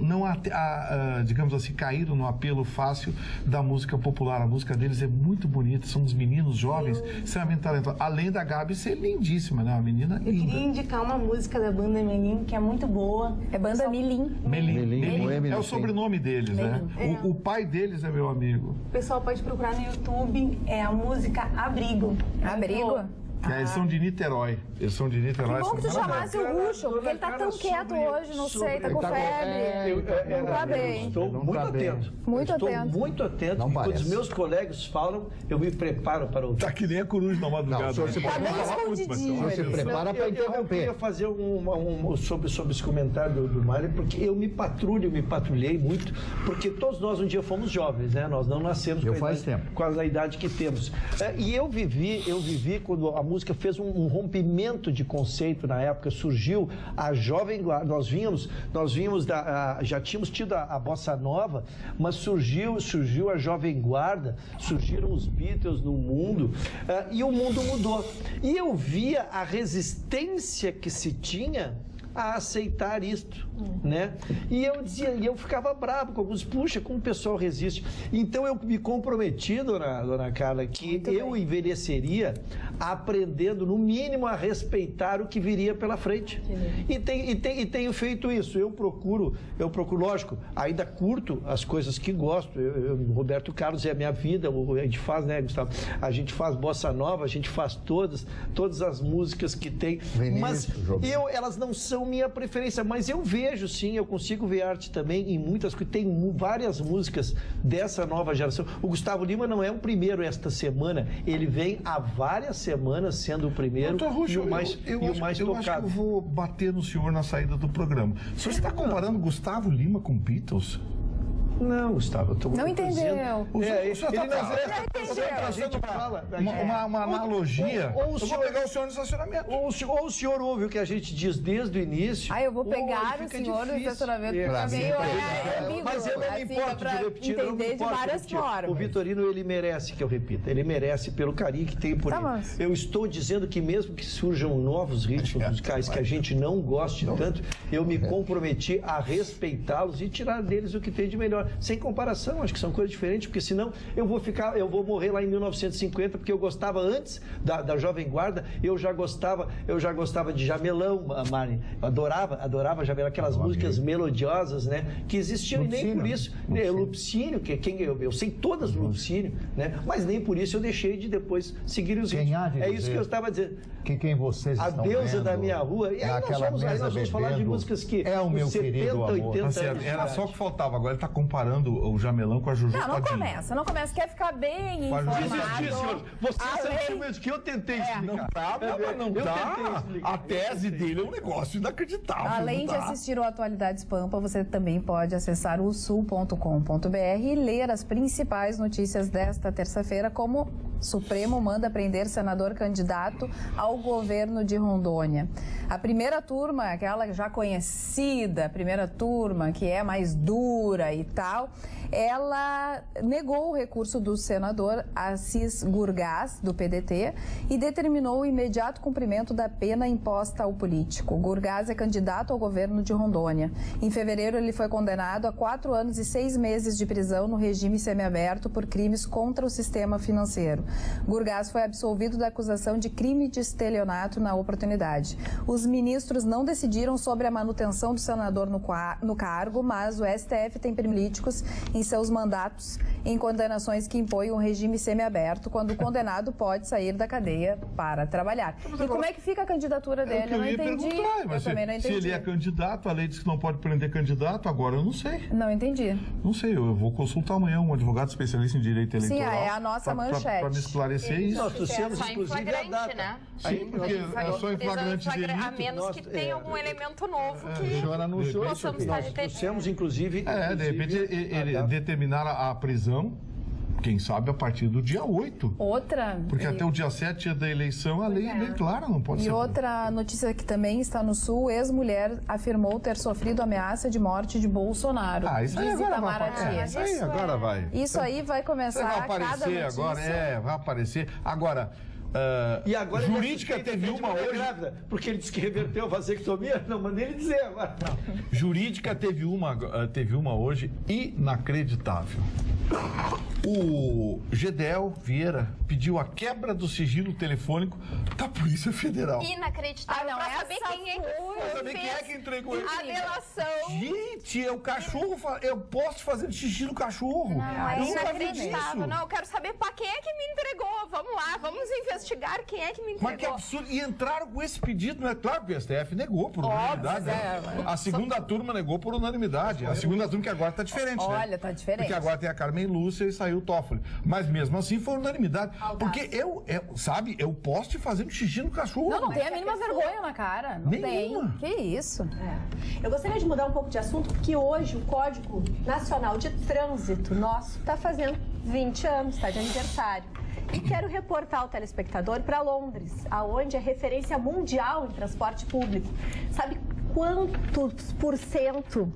S2: digamos assim, caíram no apelo fácil da música popular. A música deles é muito bonita, são uns meninos jovens, extremamente talentosos. Além da Gabi ser lindíssima, né? Uma menina linda.
S6: Eu queria indicar uma música da banda Melim, que é muito boa.
S1: É banda Melim.
S2: Melim. É o sobrenome deles, né? O pai deles é meu amigo.
S6: O pessoal pode procurar no YouTube, é a música Abrigo.
S1: Abrigo?
S2: Eles são de Niterói.
S1: Que bom que tu chamasse o Ruschel, porque ele tá tão quieto hoje, não sei, tá com febre. Não tá bem.
S5: Estou muito atento.
S1: Estou
S5: muito atento. Quando os meus colegas falam, eu me preparo para ouvir.
S2: Tá que nem a coruja na madrugada.
S1: Tá bem escondidinho.
S4: Você prepara para interromper.
S5: Eu queria fazer sobre esse comentário do Mário, porque eu me patrulhei muito, porque todos nós um dia fomos jovens, né? Nós não nascemos com a idade que temos. E eu vivi quando a música fez um rompimento de conceito na época, surgiu a Jovem Guarda. Nós vínhamos já tínhamos tido a Bossa Nova, mas surgiu a Jovem Guarda, surgiram os Beatles no mundo, e o mundo mudou. E eu via a resistência que se tinha a aceitar isto, né? E eu ficava bravo com alguns, puxa, como o pessoal resiste. Então eu me comprometi, dona Carla, que eu envelheceria aprendendo, no mínimo, a respeitar o que viria pela frente. E tenho feito isso. Eu procuro, lógico, ainda curto as coisas que gosto. Roberto Carlos é a minha vida, a gente faz, né, Gustavo? A gente faz bossa nova, a gente faz todas as músicas que tem. Mas elas não são minha preferência, mas eu vejo sim, eu consigo ver arte também em muitas coisas. Tem várias músicas dessa nova geração. O Gustavo Lima não é o primeiro esta semana, ele vem há várias semanas sendo o primeiro e o mais tocado.
S2: Eu acho que eu vou bater no senhor na saída do programa. O senhor está comparando Gustavo Lima com Beatles?
S5: Não, Gustavo, eu tô
S1: não entendeu.
S2: Uma analogia.
S5: Eu vou pegar o senhor no estacionamento. Ou o senhor ouve o que a gente diz desde o início.
S1: Eu vou pegar o senhor no estacionamento para mim.
S5: Mas eu não me importo de repetir.
S1: Entender de várias formas.
S5: O Vitorino, ele merece que eu repita. Ele merece pelo carinho que tem por ele. Eu estou dizendo que mesmo que surjam novos ritmos musicais que a gente não goste tanto, eu me comprometi a respeitá-los e tirar deles o que tem de melhor. Sem comparação, acho que são coisas diferentes, porque senão eu vou morrer lá em 1950, porque eu gostava antes da Jovem Guarda, eu já gostava de Jamelão, Mari, adorava Jamelão, aquelas músicas melodiosas, né, que existiam, Lupicínio, e nem por isso, Lupicínio, eu sei todas do Lupicínio, né, mas nem por isso eu deixei de depois seguir os ritmos. É isso que eu estava dizendo.
S4: Quem vocês
S5: estão vendo, a deusa da minha rua, e aí nós vamos falar de músicas que
S4: é o meu 70, 80
S2: anos. Era só o que faltava, agora ele está comparando o Jamelão com a Juju Todinho.
S1: Não começa. Quer ficar bem informado.
S5: Senhor, você sabe mesmo que eu tentei explicar.
S2: Não tá. A tese dele é um negócio inacreditável.
S1: Além de assistir o Atualidades Pampa, você também pode acessar o sul.com.br e ler as principais notícias desta terça-feira, como Supremo manda prender senador candidato ao governo de Rondônia. A primeira turma, aquela já conhecida, primeira turma, que é mais dura e tal, ela negou o recurso do senador Assis Gurgás, do PDT, e determinou o imediato cumprimento da pena imposta ao político. Gurgás é candidato ao governo de Rondônia. Em fevereiro, ele foi condenado a 4 anos e 6 meses de prisão no regime semiaberto por crimes contra o sistema financeiro. Gurgás foi absolvido da acusação de crime de estelionato na oportunidade. Os ministros não decidiram sobre a manutenção do senador no cargo, mas o STF tem políticos em seus mandatos em condenações que impõem um regime semiaberto, quando o condenado pode sair da cadeia para trabalhar. E como é que fica a candidatura dele? Eu não entendi. Eu também não entendi.
S2: Se ele é candidato, a lei diz que não pode prender candidato, agora eu não sei.
S1: Não entendi.
S2: Não sei, eu vou consultar amanhã um advogado especialista em direito eleitoral.
S1: Sim, é a nossa manchete.
S2: Para me esclarecer isso.
S5: Nós trouxemos,
S3: só
S5: inclusive,
S3: a data. Né?
S2: Sim, porque é só em flagrante delito.
S3: A menos que tenha algum elemento novo que
S5: o senhor anunciou
S3: possamos estar
S5: nós trouxemos, inclusive...
S2: de repente, ele determinar a prisão, quem sabe a partir do dia 8.
S1: Outra.
S2: Porque até o dia 7 da eleição, a lei é bem clara, não pode ser.
S1: E outra notícia que também está no Sul, ex-mulher afirmou ter sofrido ameaça de morte de Bolsonaro.
S2: Isso aí agora vai. Isso aí agora vai.
S1: Isso aí vai começar
S2: vai aparecer
S1: a cada notícia.
S2: Agora, vai aparecer. Agora...
S5: e agora
S2: jurídica teve uma hoje.
S5: Grávida, porque ele disse que reverteu a vasectomia. Não, mandei ele dizer agora.
S2: Jurídica teve uma hoje inacreditável. O Gedel Vieira pediu a quebra do sigilo telefônico da Polícia Federal.
S3: Inacreditável.
S1: Pra
S3: saber quem é que
S2: saber quem é que entregou isso.
S3: A delação.
S2: Gente, é o cachorro. Eu posso fazer xixi no cachorro.
S3: Não, é inacreditável. Não, eu quero saber pra quem é que me entregou. Vamos lá, vamos investigar quem é que me entregou.
S2: Mas que absurdo. E entraram com esse pedido, não é claro que o STF negou por unanimidade. A segunda turma negou por unanimidade. A segunda turma que agora tá diferente,
S1: Olha, tá diferente.
S2: Porque agora tem a Carmen Lúcia e saiu o Toffoli. Mas mesmo assim foi unanimidade. Porque eu posso te fazer um xixi no cachorro.
S1: Não tem a mínima vergonha na cara. Não
S2: Nenhuma.
S1: tem. Que isso?
S7: Eu gostaria de mudar um pouco de assunto, porque hoje o Código Nacional de Trânsito nosso está fazendo 20 anos, está de aniversário. E quero reportar o telespectador para Londres, aonde é referência mundial em transporte público. Sabe quantos %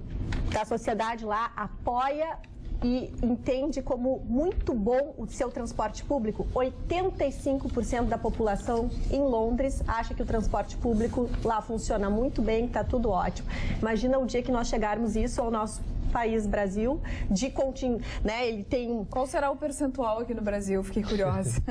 S7: da sociedade lá apoia e entende como muito bom o seu transporte público? 85% da população em Londres acha que o transporte público lá funciona muito bem, está tudo ótimo. Imagina o dia que nós chegarmos isso ao nosso país, Brasil, né? Ele tem...
S1: Qual será o percentual aqui no Brasil? Fiquei curiosa.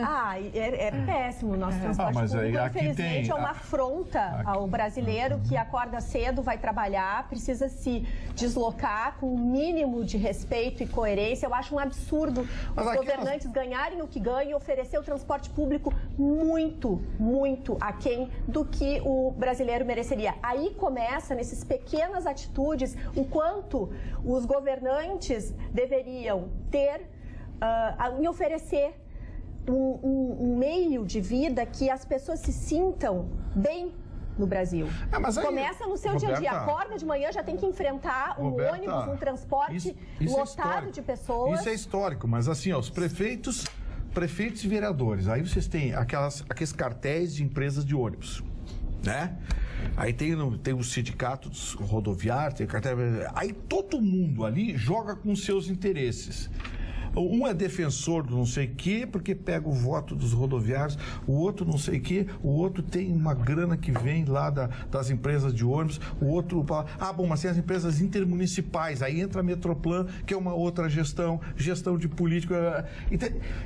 S7: É péssimo o nosso transporte
S2: mas
S7: público.
S2: aí,
S7: infelizmente, é uma afronta ao brasileiro que acorda cedo, vai trabalhar, precisa se deslocar com o mínimo de respeito e coerência. Eu acho um absurdo os governantes ganharem o que ganham e oferecer o transporte público muito, muito aquém do que o brasileiro mereceria. Aí começa, nessas pequenas atitudes, o quanto os governantes deveriam ter em oferecer um meio de vida que as pessoas se sintam bem no Brasil. Começa no seu dia a dia. Acorda de manhã, já tem que enfrentar um ônibus, um transporte lotado de pessoas.
S2: Isso é histórico, mas assim, os prefeitos e vereadores, aí vocês têm aqueles cartéis de empresas de ônibus, né? Aí tem os sindicatos rodoviários, tem cartel, aí todo mundo ali joga com seus interesses. Um é defensor do não sei o quê, porque pega o voto dos rodoviários, o outro não sei o quê, o outro tem uma grana que vem lá das empresas de ônibus, o outro... mas tem as empresas intermunicipais, aí entra a Metroplan, que é uma outra gestão de político.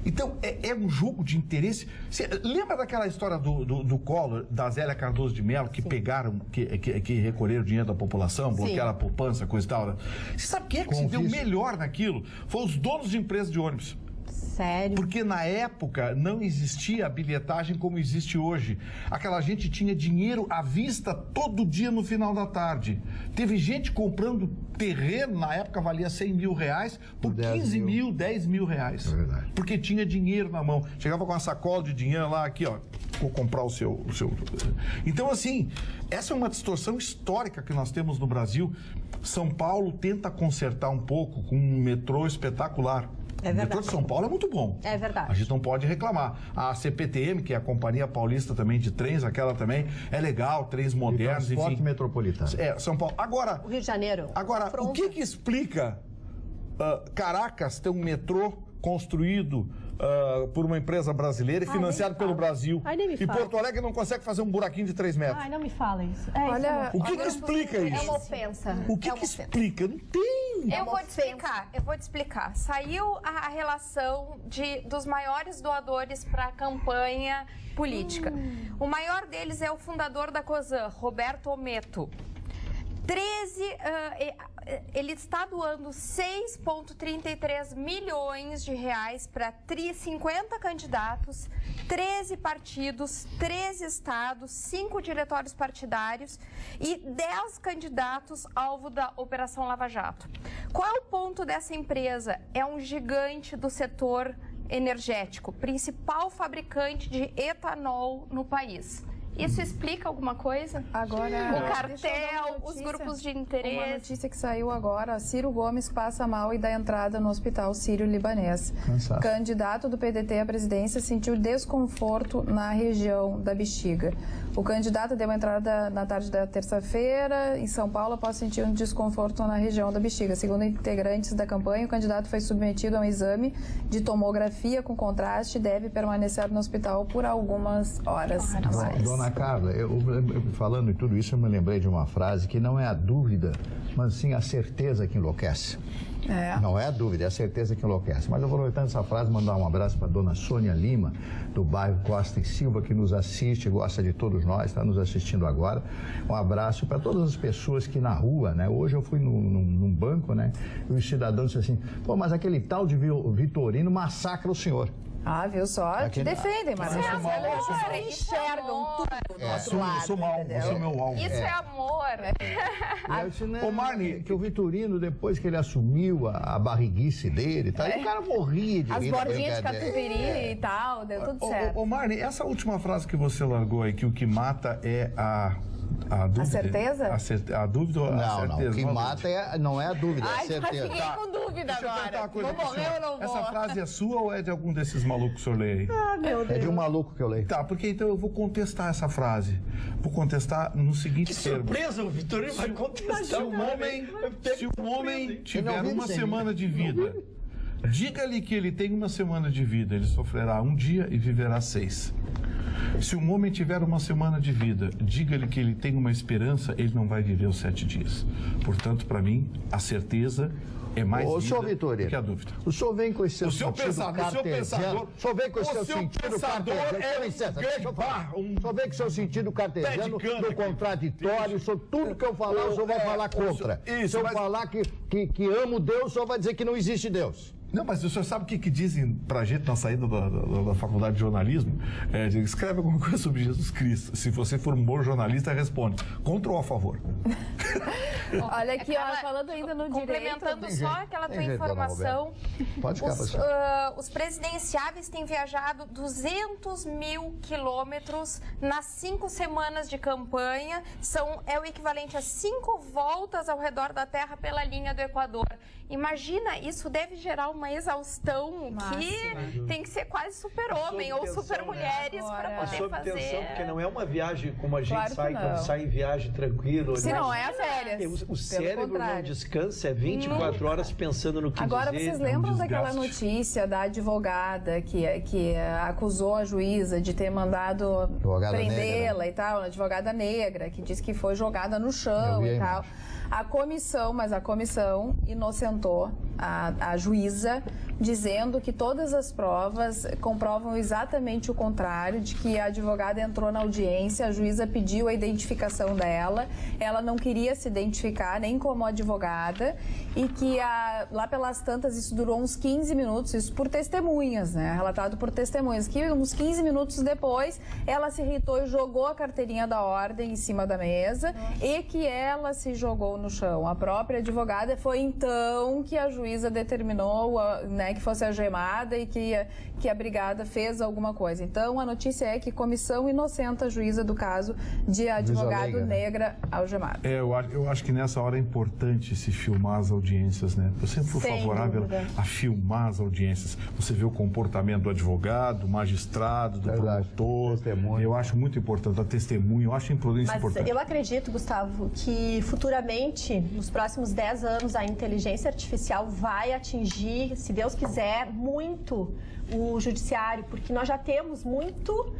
S2: Então, é um jogo de interesse. Você lembra daquela história do Collor, da Zélia Cardoso de Mello, que pegaram, que recolheram dinheiro da população, bloquearam a poupança, coisa e tal? Você sabe quem é que se deu melhor naquilo? Foi os donos de empresas de ônibus.
S7: Sério?
S2: Porque na época não existia a bilhetagem como existe hoje. Aquela gente tinha dinheiro à vista todo dia no final da tarde. Teve gente comprando terreno, na época valia 100 mil reais, por 15 mil, 10 mil reais.
S4: É verdade.
S2: Porque tinha dinheiro na mão. Chegava com uma sacola de dinheiro lá, aqui, ó, vou comprar o seu... Então, assim, essa é uma distorção histórica que nós temos no Brasil. São Paulo tenta consertar um pouco com um metrô espetacular.
S7: É verdade.
S2: O metrô de São Paulo é muito bom.
S7: É verdade.
S2: A gente não pode reclamar. A CPTM, que é a Companhia Paulista também de trens, aquela também é legal, trens modernos, enfim.
S4: Transporte metropolitano.
S2: São Paulo. Agora...
S7: O Rio de Janeiro.
S2: Agora, o que explica Caracas ter um metrô construído por uma empresa brasileira e financiado pelo Brasil? E Porto Alegre não consegue fazer um buraquinho de 3 metros?
S7: Ai, não me fala isso.
S1: Olha,
S2: o que explica isso?
S7: É uma ofensa.
S2: O que explica? Não tem.
S3: Eu vou te explicar. Saiu a relação dos maiores doadores para a campanha política. O maior deles é o fundador da COSAN, Roberto Ometo. ele está doando 6,33 milhões de reais para 50 candidatos, 13 partidos, 13 estados, 5 diretórios partidários e 10 candidatos alvo da Operação Lava Jato. Qual é o ponto dessa empresa? É um gigante do setor energético, principal fabricante de etanol no país. Isso explica alguma coisa?
S1: Agora,
S3: o cartel, os grupos de interesse.
S1: Uma notícia que saiu agora: Ciro Gomes passa mal e dá entrada no hospital sírio-libanês. Candidato do PDT à presidência sentiu desconforto na região da bexiga. O candidato deu entrada na tarde da terça-feira em São Paulo após sentir um desconforto na região da bexiga. Segundo integrantes da campanha, o candidato foi submetido a um exame de tomografia com contraste e deve permanecer no hospital por algumas horas a mais.
S4: Dona Carla, falando em tudo isso, eu me lembrei de uma frase que não é a dúvida, mas sim a certeza que enlouquece. Não é a dúvida, é a certeza que enlouquece. Mas eu vou aproveitando essa frase, mandar um abraço para a dona Sônia Lima, do bairro Costa e Silva, que nos assiste, gosta de todos nós, está nos assistindo agora. Um abraço para todas as pessoas que na rua, né? Hoje eu fui num banco, né? E os cidadãos disseram assim: pô, mas aquele tal de Vitorino massacra o senhor.
S1: Ah, viu só? Te defendem, mas
S3: eles
S1: enxergam tudo do outro lado.
S2: Eu sou meu alvo.
S3: Isso é amor.
S4: Ô, Marli, que o Vitorino, depois que ele assumiu a barriguice dele, tá, o cara morria de
S1: as bordinhas de catupiry e tal, deu tudo certo.
S2: Ô, Marli, essa última frase que você largou aí, que o que mata é a dúvida.
S1: A certeza?
S2: A dúvida ou a certeza?
S4: Não, o que mata não é a dúvida, é a certeza.
S1: Fiquei com dúvida agora.
S2: Vou morrer ou não vou? Essa frase é sua ou é de algum desses malucos que o senhor lê aí?
S7: Ah, meu Deus.
S4: É de um maluco que eu leio.
S2: Tá, porque então eu vou contestar essa frase. Vou contestar no seguinte termo.
S5: Surpresa, o Vitorino vai contestar.
S2: Se um homem tiver uma semana de vida, diga-lhe que ele tem uma semana de vida, ele sofrerá um dia e viverá 6. Se um homem tiver uma semana de vida, diga-lhe que ele tem uma esperança, ele não vai viver os 7 dias. Portanto, para mim, a certeza é mais vida do que a dúvida.
S4: O senhor vem com esse seu sentido
S2: cartesiano.
S4: O senhor vem com esse seu sentido cartesiano. O senhor vem com o seu sentido cartesiano no contraditório. Tudo que eu falar, o senhor vai falar contra. Se eu falar que amo Deus, o senhor vai dizer que não existe Deus.
S2: Não, mas o senhor sabe o que dizem pra gente na saída da faculdade de jornalismo? Escreve alguma coisa sobre Jesus Cristo. Se você for um bom jornalista, responde contra ou a favor.
S1: Olha aqui, falando ainda no
S3: complementando
S1: direito...
S3: só aquela tua informação,
S4: Pode ficar,
S3: os presidenciáveis têm viajado 200 mil quilômetros nas 5 semanas de campanha. É o equivalente a 5 voltas ao redor da Terra pela linha do Equador. Imagina, isso deve gerar uma exaustão que tem que ser quase super-homem ou super-mulheres para poder fazer.
S5: Tensão, porque não é uma viagem como a gente sai quando sai em viagem tranquilo.
S1: Se não é férias.
S5: O cérebro não descansa, é 24 horas pensando no que
S1: Agora,
S5: dizer.
S1: vocês lembram daquela notícia da advogada que acusou a juíza de ter mandado prendê-la e tal, uma advogada negra, que disse que foi jogada no chão e tal. A comissão inocentou a juíza, dizendo que todas as provas comprovam exatamente o contrário, de que a advogada entrou na audiência, a juíza pediu a identificação dela, ela não queria se identificar nem como advogada e que lá pelas tantas isso durou uns 15 minutos, isso por testemunhas, né? Relatado por testemunhas, que uns 15 minutos depois ela se irritou e jogou a carteirinha da ordem em cima da mesa e que ela se jogou no chão. A própria advogada foi então que a juíza determinou, né, que fosse algemada e que a brigada fez alguma coisa. Então, a notícia é que comissão inocenta a juíza do caso de advogado negra algemada.
S2: Eu acho que nessa hora é importante se filmar as audiências, né? Eu sempre fui favorável a filmar as audiências. Você vê o comportamento do advogado, do magistrado, do promotor. Eu acho muito importante, a testemunha, eu acho importante.
S7: Eu acredito, Gustavo, que futuramente, nos próximos 10 anos, a inteligência artificial vai atingir, se Deus quiser, muito o judiciário, porque nós já temos muito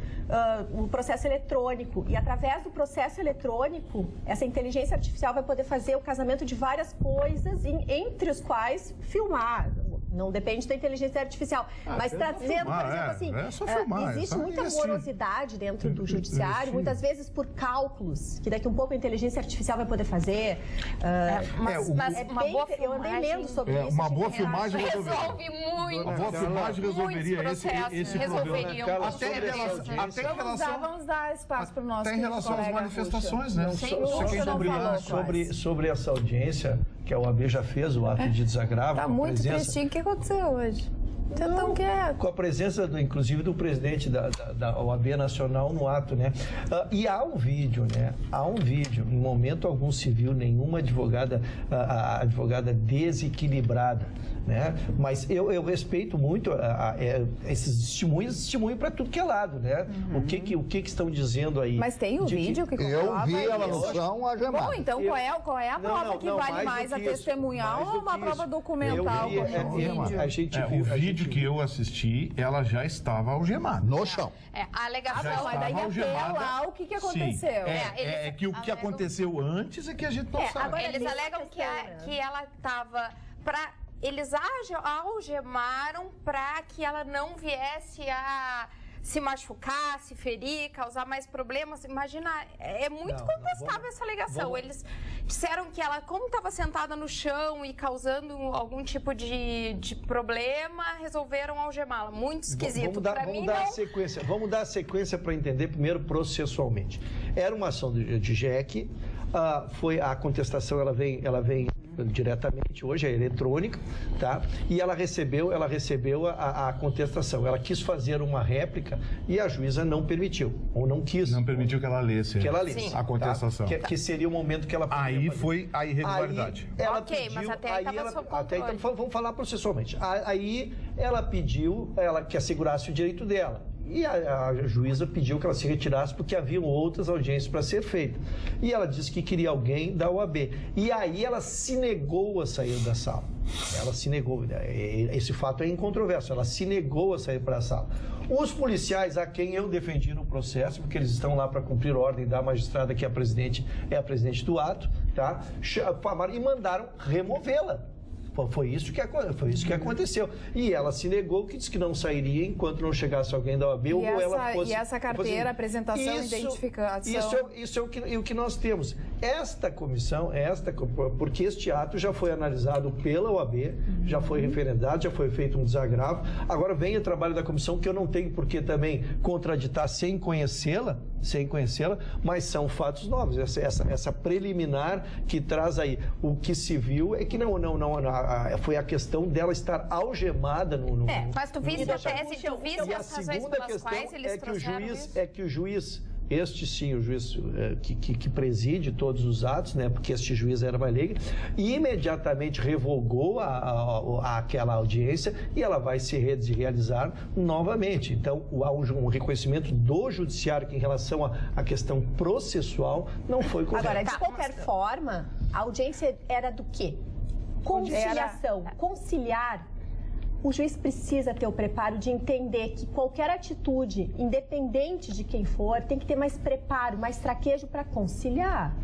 S7: o processo eletrônico e através do processo eletrônico essa inteligência artificial vai poder fazer o casamento de várias coisas, entre os quais filmar, Não depende da inteligência artificial. Mas trazendo, por exemplo, assim, existe muita morosidade dentro do judiciário, muitas vezes por cálculos, que daqui um pouco a inteligência artificial vai poder fazer.
S3: Mas uma boa filmagem,
S7: eu andei lendo sobre isso.
S2: Uma boa filmagem
S3: resolve muito.
S2: Uma boa filmagem resolveria esse problema.
S1: Vamos dar espaço para o nosso
S2: até em relação às manifestações, né?
S5: Sobre essa audiência que a OAB já fez, o ato de desagravo.
S1: Está muito tristinho. O que aconteceu hoje? Então,
S5: com a presença, inclusive, do presidente da OAB Nacional no ato, né? E há um vídeo, né? Há um vídeo. Em momento algum se viu nenhuma advogada desequilibrada, né? Mas eu respeito muito esses testemunhos para tudo que é lado, né? O que estão dizendo aí?
S1: Mas tem o vídeo que
S4: eu vi ela no chão algemada.
S1: Bom, então qual é a prova que vale mais, a testemunhal ou uma prova documental?
S2: O vídeo que eu assisti, ela já estava algemada.
S4: No chão.
S3: A alegação
S1: mas daí até lá o que aconteceu?
S2: Que o que aconteceu antes é que a gente não sabe.
S3: Agora, eles alegam que ela estava eles algemaram para que ela não viesse a se machucar, se ferir, causar mais problemas. Imagina, é muito contestável essa alegação. Eles disseram que ela, como estava sentada no chão e causando algum tipo de problema, resolveram algemá-la. Muito esquisito.
S5: Vamos dar a sequência para entender primeiro processualmente. Era uma ação de JEC, a contestação ela vem diretamente hoje, é eletrônica, tá? E ela recebeu a contestação. Ela quis fazer uma réplica e a juíza não permitiu, ou não quis.
S2: Não permitiu que ela lesse.
S5: A contestação. Tá? Que seria o momento que ela
S2: aí foi a irregularidade.
S3: Mas até aí estava sob controle.
S5: Então, vamos falar processualmente. Aí ela pediu que assegurasse o direito dela. E a juíza pediu que ela se retirasse porque haviam outras audiências para ser feitas. E ela disse que queria alguém da OAB. E aí ela se negou a sair da sala. Ela se negou. Esse fato é incontroverso. Ela se negou a sair para a sala. Os policiais, a quem eu defendi no processo, porque eles estão lá para cumprir ordem da magistrada, que é a presidente do ato, tá? E mandaram removê-la. Foi isso que aconteceu. E ela se negou, que disse que não sairia enquanto não chegasse alguém da OAB ou ela fosse...
S1: E essa carteira, apresentação, identificação...
S5: Isso é o que nós temos. Esta comissão, porque este ato já foi analisado pela OAB, já foi referendado, já foi feito um desagravo. Agora vem o trabalho da comissão, que eu não tenho por que também contraditar sem conhecê-la, mas são fatos novos. Essa preliminar que traz aí o que se viu é que não foi a questão dela estar algemada no...
S3: Mas tu viste a tese, tu viste as razões pelas quais eles trouxeram isso?
S5: É que o juiz... Este sim, o juiz que preside todos os atos, né, porque este juiz era Vaileger, imediatamente revogou aquela audiência e ela vai se realizar novamente. Então, há um reconhecimento do judiciário que, em relação à questão processual, não foi correto.
S7: Agora, de qualquer forma, a audiência era do quê? Conciliação. Conciliar. O juiz precisa ter o preparo de entender que qualquer atitude, independente de quem for, tem que ter mais preparo, mais traquejo para conciliar.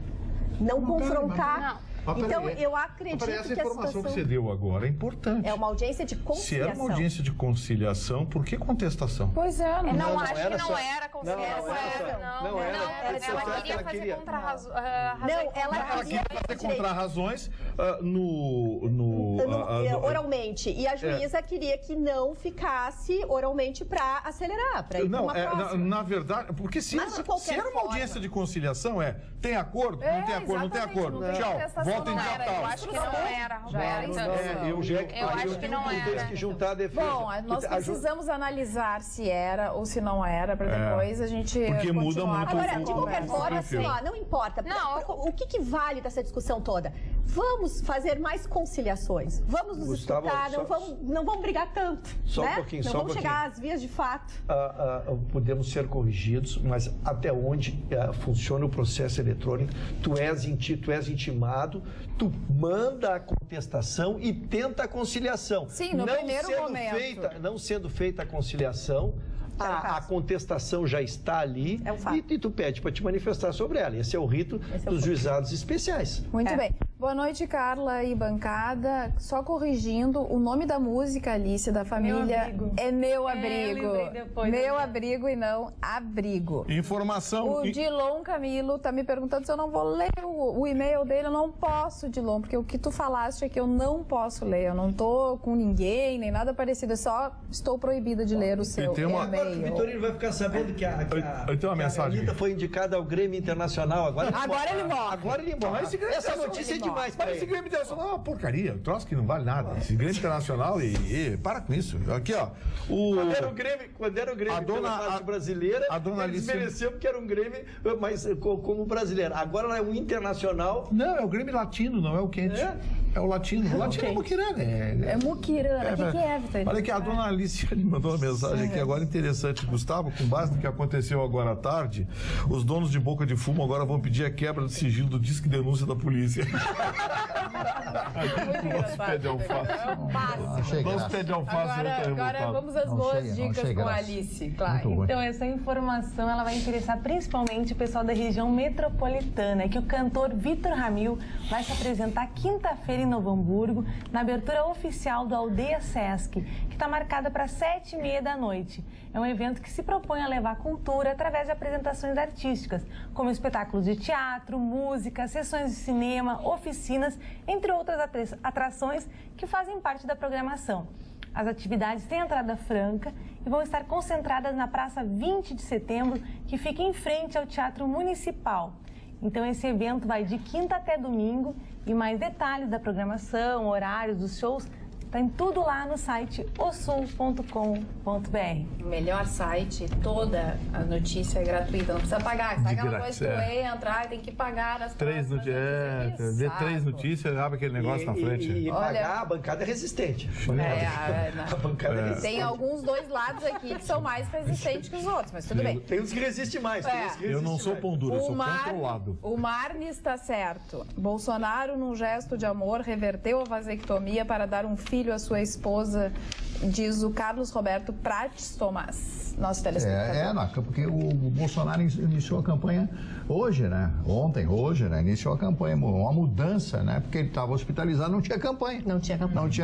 S7: Não confrontar. Então, eu acredito que
S2: essa informação que você deu agora é importante.
S7: É uma audiência de conciliação.
S2: Se era uma audiência de conciliação, por que contestação?
S1: Pois é.
S3: Acho que não era conciliação. Ela queria fazer contra-razões.
S2: Ela queria fazer contra-razões
S7: oralmente. E a juíza queria que não ficasse oralmente para acelerar, para ir para uma próxima.
S2: Na verdade, porque se era uma audiência de conciliação, tem acordo? Não tem acordo? Não tem acordo. Tchau. Volta em dia tal.
S3: Eu acho que não era, Roberto.
S5: Eu
S3: acho que não era.
S5: Que juntar a defesa.
S1: Bom, nós precisamos analisar se era ou se não era, para depois a gente
S2: porque muda muito.
S7: Agora, de qualquer forma, assim, não importa. O que vale dessa discussão toda? Vamos fazer mais conciliações. Vamos nos escutar, não vamos brigar tanto.
S5: Só um pouquinho,
S7: não vamos chegar às vias de fato.
S5: Podemos ser corrigidos, mas até onde funciona o processo eletrônico, tu és intimado, tu manda a contestação e tenta a conciliação.
S1: Sim, no primeiro momento.
S5: Não sendo feita a conciliação, a contestação já está ali e tu pede para te manifestar sobre ela. Esse é o rito dos juizados especiais.
S1: Muito bem. Boa noite, Carla e bancada. Só corrigindo, o nome da música, Alice, da família é Meu Abrigo. Meu Abrigo e não Abrigo.
S2: Informação.
S1: O Dilon Camilo tá me perguntando se eu não vou ler o e-mail dele. Eu não posso, Dilon, porque o que tu falaste é que eu não posso ler. Eu não tô com ninguém, nem nada parecido. Eu só estou proibida de ler o seu e-mail.
S5: Agora o Vitorino vai ficar sabendo que a Anitta foi indicada ao Grêmio Internacional. Agora ele morre. Agora ele morre. Essa notícia é demais pra
S2: esse Grêmio Internacional é uma porcaria. Um troço que não vale nada. Esse Grêmio Internacional para com isso. Aqui, ó.
S5: Quando era o Grêmio pela fase brasileira, ele desmereceu porque era um Grêmio, mas como brasileiro. Agora é um internacional.
S2: Não, é o Grêmio latino, não é o quente. É o latino. O latino é Muquirana.
S1: É Muquirana. O que é, Vitor?
S2: Olha que a dona Alice me mandou uma mensagem aqui agora interessante. Gustavo, com base no que aconteceu agora à tarde, os donos de boca de fumo agora vão pedir a quebra de sigilo do disque denúncia da polícia. Vamos pedir alface. Vamos pedir alface.
S1: Agora vamos às boas dicas com a Alice, claro.
S6: Então, essa informação ela vai interessar principalmente o pessoal da região metropolitana, que o cantor Vitor Ramil vai se apresentar quinta-feira em Novo Hamburgo, na abertura oficial do Aldeia Sesc, que está marcada para 7h30 da noite. É um evento que se propõe a levar cultura através de apresentações artísticas, como espetáculos de teatro, música, sessões de cinema, oficinas, entre outras atrações que fazem parte da programação. As atividades têm entrada franca e vão estar concentradas na Praça 20 de Setembro, que fica em frente ao Teatro Municipal. Então, esse evento vai de quinta até domingo e mais detalhes da programação, horários dos shows, tem tudo lá no site osul.com.br.
S1: O melhor site, toda a notícia é gratuita, não precisa pagar. Sabe aquela coisa que tu entra, tem que pagar as
S2: três notícias, abre aquele negócio na frente.
S5: E pagar, a bancada é resistente.
S2: A
S5: bancada é resistente.
S1: Tem alguns dois lados aqui que são mais resistentes que os outros, mas tudo bem.
S5: Tem uns que resistem mais.
S2: Eu não sou pão duro, eu sou controlado.
S1: O Marne está certo. Bolsonaro, num gesto de amor, reverteu a vasectomia para dar um filho à sua esposa, diz o Carlos Roberto Prates Tomás, nosso telespectador.
S4: Porque o Bolsonaro iniciou a campanha hoje, né? Hoje, iniciou a campanha, uma mudança, né? Porque ele estava hospitalizado, não tinha campanha. Não tinha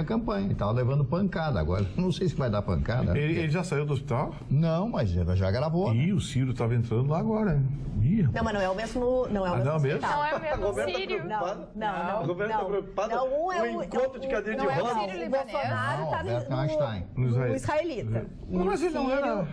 S4: campanha, ele estava levando pancada. Agora, não sei se vai dar pancada.
S2: Ele já saiu do hospital?
S4: Não, mas já gravou.
S2: Ih, o Ciro estava entrando lá agora.
S7: Não, mas não é o mesmo. Não é o mesmo.
S3: Não é o mesmo Círio.
S5: Não. O governo está preocupado com o encontro de cadeira de rodas.
S7: O Bolsonaro está no israelita.
S2: Mas ele não era.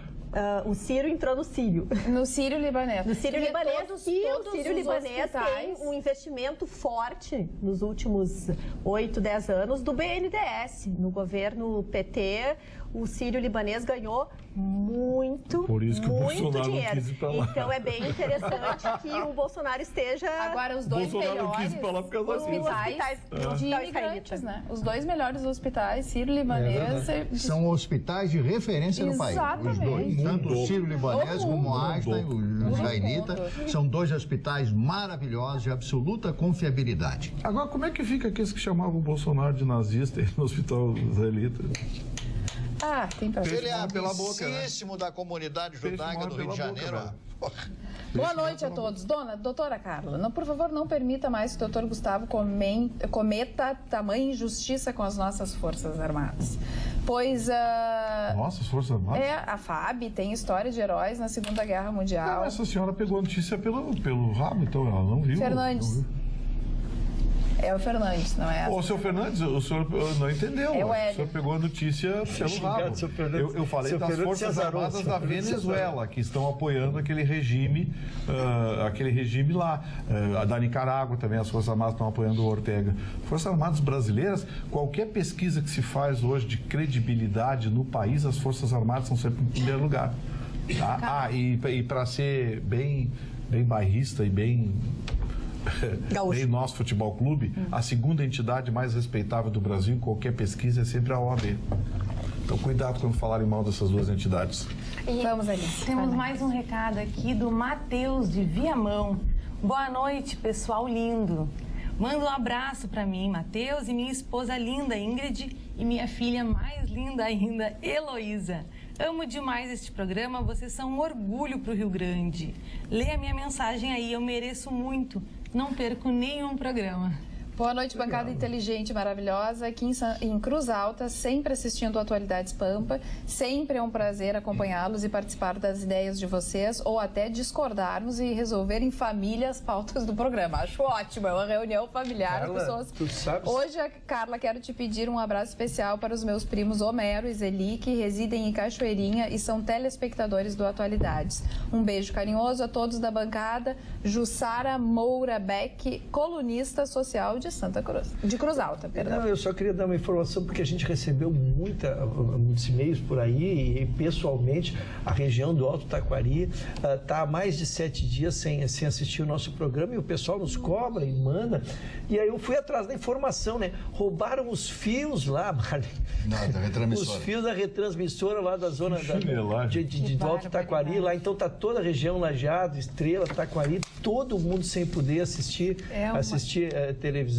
S7: O Ciro entrou no Sírio.
S1: No Sírio libanês.
S7: No Sírio libanês. O Sírio libanês tem um investimento forte nos últimos 8, 10 anos do BNDES. No governo PT, o Sírio libanês ganhou muito,
S2: por isso que o Bolsonaro
S7: dinheiro.
S2: Não quis ir pra lá.
S7: Então é bem interessante que o Bolsonaro esteja...
S1: Agora, os dois melhores hospitais de imigrantes, né? Os dois melhores hospitais, Sírio libanês...
S4: São hospitais de referência no país. Os dois. Tanto o Sírio libanês como o Einstein, o israelita, são dois hospitais maravilhosos de absoluta confiabilidade.
S2: Agora, como é que fica aqueles que chamavam o Bolsonaro de nazista no hospital israelita?
S1: Tem pra
S4: Ele é amicíssimo da comunidade judaica do Rio de Janeiro.
S1: Boa noite a todos. Doutora Carla, por favor, não permita mais que o doutor Gustavo cometa tamanha injustiça com as nossas Forças Armadas. Pois
S2: Nossas Forças Armadas?
S1: A FAB tem história de heróis na Segunda Guerra Mundial.
S2: Não, essa senhora pegou a notícia pelo rabo, então ela não viu.
S1: Fernandes. É o Fernandes, não é?
S2: Ô, seu Fernandes, o senhor não entendeu.
S1: É o
S2: Hélio. O senhor pegou a notícia pelo rabo. Eu falei das Forças Armadas da Venezuela, que estão apoiando aquele regime lá. Da Nicarágua também, as Forças Armadas estão apoiando o Ortega. Forças Armadas brasileiras, qualquer pesquisa que se faz hoje de credibilidade no país, as Forças Armadas são sempre em primeiro lugar. Tá? E para ser bem bairrista e bem nosso futebol clube, a segunda entidade mais respeitável do Brasil em qualquer pesquisa é sempre a OAB. Então, cuidado quando falarem mal dessas duas entidades.
S1: Vamos, Alice.
S6: Temos mais um recado aqui do Matheus de Viamão. Boa noite, pessoal lindo. Manda um abraço para mim, Matheus, e minha esposa linda, Ingrid, e minha filha mais linda ainda, Heloísa. Amo demais este programa, vocês são um orgulho para o Rio Grande. Lê a minha mensagem aí, eu mereço muito. Não perco nenhum programa.
S1: Boa noite, bancada inteligente e maravilhosa. Aqui em Cruz Alta, sempre assistindo Atualidades Pampa. Sempre é um prazer acompanhá-los e participar das ideias de vocês, ou até discordarmos e resolver em família as pautas do programa. Acho ótimo, é uma reunião familiar.
S5: Carla,
S1: pessoas...
S5: tu sabes...
S1: Hoje, Carla, quero te pedir um abraço especial para os meus primos Homero e Zeli, que residem em Cachoeirinha e são telespectadores do Atualidades. Um beijo carinhoso a todos da bancada. Jussara Moura Beck, colunista social de Santa Cruz, de Cruz Alta, perdão.
S5: Não, eu só queria dar uma informação, porque a gente recebeu muitos e-mails por aí e pessoalmente a região do Alto Taquari está há mais de 7 dias sem assistir o nosso programa e o pessoal nos cobra e manda. E aí eu fui atrás da informação, né? Roubaram os fios lá, Marlene.
S4: Não, da retransmissora.
S5: Os fios da retransmissora lá da zona do Alto Taquari, lá então tá toda a região, Lajeado, Estrela, Taquari, todo mundo sem poder assistir televisão.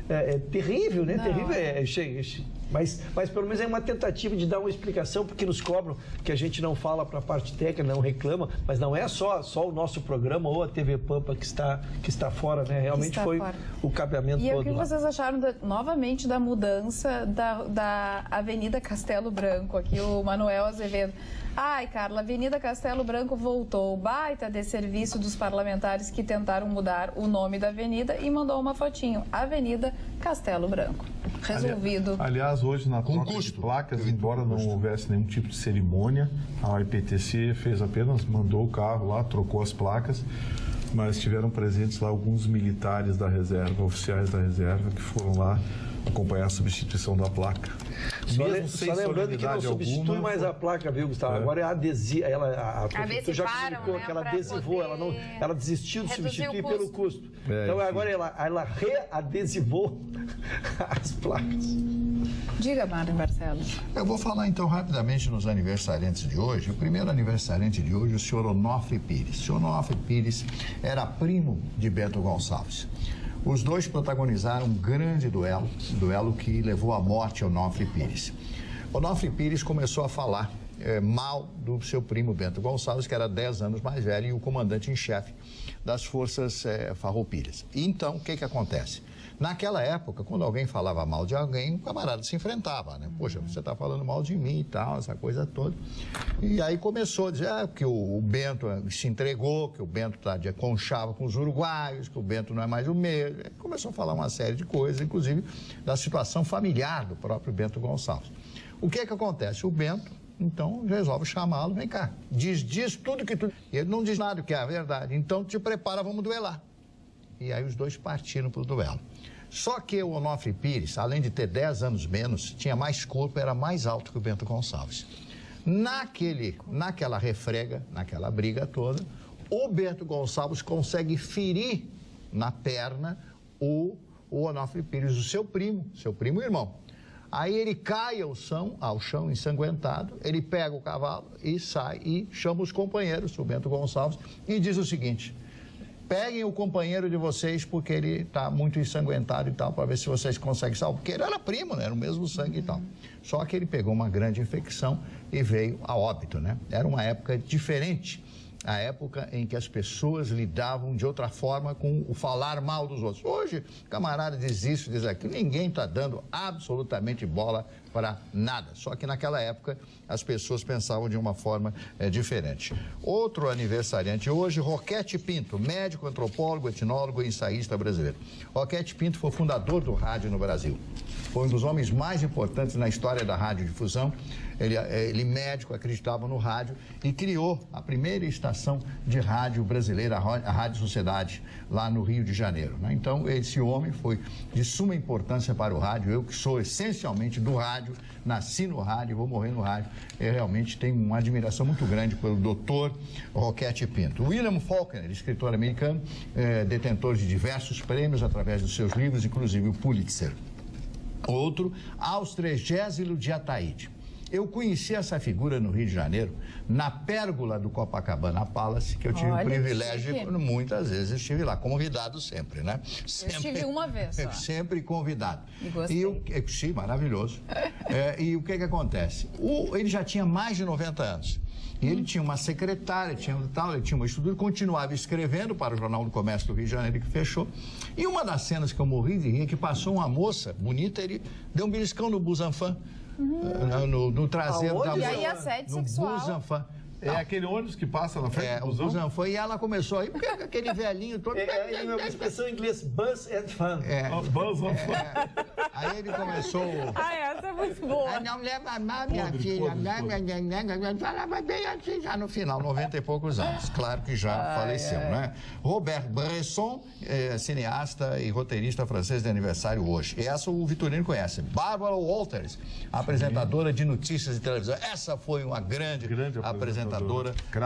S5: É terrível, né?
S1: Não,
S5: terrível. Mas pelo menos é uma tentativa de dar uma explicação, porque nos cobram que a gente não fala para a parte técnica, não reclama, mas não é só o nosso programa ou a TV Pampa que está fora, né? Realmente foi fora. O cabeamento todo.
S1: E o que vocês acharam novamente da mudança da Avenida Castelo Branco? Aqui o Manuel Azevedo. Ai, Carla, Avenida Castelo Branco voltou. Baita desserviço dos parlamentares que tentaram mudar o nome da avenida e mandou uma fotinho. Avenida Castelo Branco. Resolvido.
S2: Aliás, hoje na troca de placas, embora não houvesse nenhum tipo de cerimônia, a IPTC mandou o carro lá, trocou as placas, mas estiveram presentes lá alguns militares da reserva, oficiais da reserva, que foram lá acompanhar a substituição da placa.
S5: Só lembrando que não substitui mais a placa, viu, Gustavo? Agora é adesiva. A prefeitura já comunicou, né, que ela adesivou, ela desistiu de substituir pelo custo. Então agora ela readesivou as placas.
S1: Diga, Mário Barcelos.
S4: Eu vou falar então rapidamente nos aniversariantes de hoje. O primeiro aniversariante de hoje é o senhor Onofre Pires. O senhor Onofre Pires era primo de Bento Gonçalves. Os dois protagonizaram um grande duelo que levou à morte Onofre Pires. Onofre Pires começou a falar mal do seu primo Bento Gonçalves, que era 10 anos mais velho e o comandante em chefe das forças farroupilhas. E então, o que acontece? Naquela época, quando alguém falava mal de alguém, o camarada se enfrentava, né? Poxa, você está falando mal de mim e tal, essa coisa toda. E aí começou a dizer que o Bento se entregou, que o Bento está de conchava com os uruguaios, que o Bento não é mais o mesmo. Começou a falar uma série de coisas, inclusive da situação familiar do próprio Bento Gonçalves. O que acontece? O Bento, então, resolve chamá-lo, vem cá, diz tudo que tu... E ele não diz nada que é a verdade, então te prepara, vamos duelar. E aí os dois partiram para o duelo. Só que o Onofre Pires, além de ter 10 anos menos, tinha mais corpo, era mais alto que o Bento Gonçalves. Naquela refrega, naquela briga toda, o Bento Gonçalves consegue ferir na perna o Onofre Pires, o seu primo irmão. Aí ele cai ao chão ensanguentado, ele pega o cavalo e sai e chama os companheiros, o Bento Gonçalves, e diz o seguinte: peguem o companheiro de vocês porque ele está muito ensanguentado e tal, para ver se vocês conseguem salvar. Porque ele era primo, né? Era o mesmo sangue e tal. Só que ele pegou uma grande infecção e veio a óbito, né? Era uma época diferente. A época em que as pessoas lidavam de outra forma com o falar mal dos outros. Hoje, o camarada diz isso, diz aquilo, ninguém está dando absolutamente bola para nada. Só que naquela época as pessoas pensavam de uma forma diferente. Outro aniversariante hoje, Roquete Pinto, médico, antropólogo, etnólogo e ensaísta brasileiro. Roquete Pinto foi o fundador do rádio no Brasil. Foi um dos homens mais importantes na história da radiodifusão. Ele médico, acreditava no rádio e criou a primeira estação de rádio brasileira, a Rádio Sociedade, lá no Rio de Janeiro, né? Então, esse homem foi de suma importância para o rádio. Eu que sou essencialmente do rádio, nasci no rádio, vou morrer no rádio. Eu realmente tenho uma admiração muito grande pelo doutor Roquete Pinto. William Faulkner, escritor americano, detentor de diversos prêmios através dos seus livros, inclusive o Pulitzer. Outro, Austrégésilo de Ataíde. Eu conheci essa figura no Rio de Janeiro, na pérgola do Copacabana Palace, que eu tive o privilégio, muitas vezes estive lá, convidado sempre, né? Sempre,
S1: eu estive uma vez só.
S4: Sempre convidado.
S1: E gostei.
S4: Sim, maravilhoso. E o que acontece? Ele já tinha mais de 90 anos. E ele tinha uma secretária, ele tinha uma estrutura, continuava escrevendo para o Jornal do Comércio do Rio de Janeiro, que fechou. E uma das cenas que eu morri de rir é que passou uma moça bonita, ele deu um beliscão no Busanfan, no traseiro da moça.
S1: E aí assédio sexual.
S4: No Busanfan.
S2: É aquele ônibus que passa na frente do busão?
S4: O busão foi, e ela começou aí, porque aquele velhinho todo...
S5: É uma expressão em inglês, buzz and fun.
S2: Buzz and fun.
S4: Aí ele começou...
S1: Essa é muito boa.
S4: Não leva mal, minha filha. Falava bem assim, já no final, 90 e poucos anos. Claro que já faleceu, né? Robert Bresson, cineasta e roteirista francês de aniversário hoje. Essa o Vitorino conhece. Barbara Walters, apresentadora de notícias de televisão. Essa foi uma grande apresentadora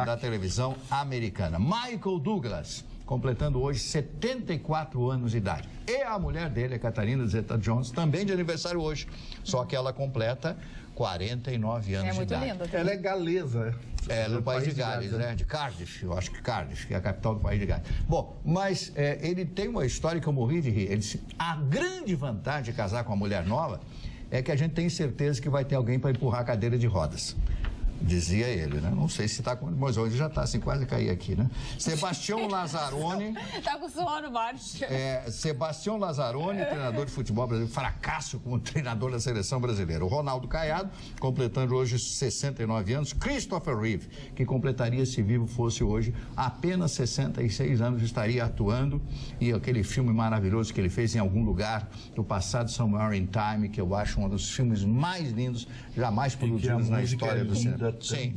S4: da televisão americana. Michael Douglas, completando hoje 74 anos de idade. E a mulher dele, a Catarina Zeta-Jones, também de aniversário hoje. Só que ela completa 49 anos de idade.
S1: Linda,
S2: ela é galesa.
S4: É, no país de Gales, né? De Cardiff, eu acho que Cardiff, que é a capital do país de Gales. Bom, mas ele tem uma história que eu morri de rir. Ele disse, a grande vantagem de casar com uma mulher nova é que a gente tem certeza que vai ter alguém para empurrar a cadeira de rodas. Dizia ele, né? Não sei se está com... Mas hoje já está assim, quase cair aqui, né? Sebastião Lazzaroni...
S1: Tá com sono, Márcio.
S4: Sebastião Lazzaroni, treinador de futebol brasileiro, fracasso como treinador da seleção brasileira. O Ronaldo Caiado, completando hoje 69 anos. Christopher Reeve, que completaria, se vivo fosse hoje, apenas 66 anos, estaria atuando. E aquele filme maravilhoso que ele fez em algum lugar do passado, Somewhere in Time, que eu acho um dos filmes mais lindos jamais produzidos na história do cinema. Sim.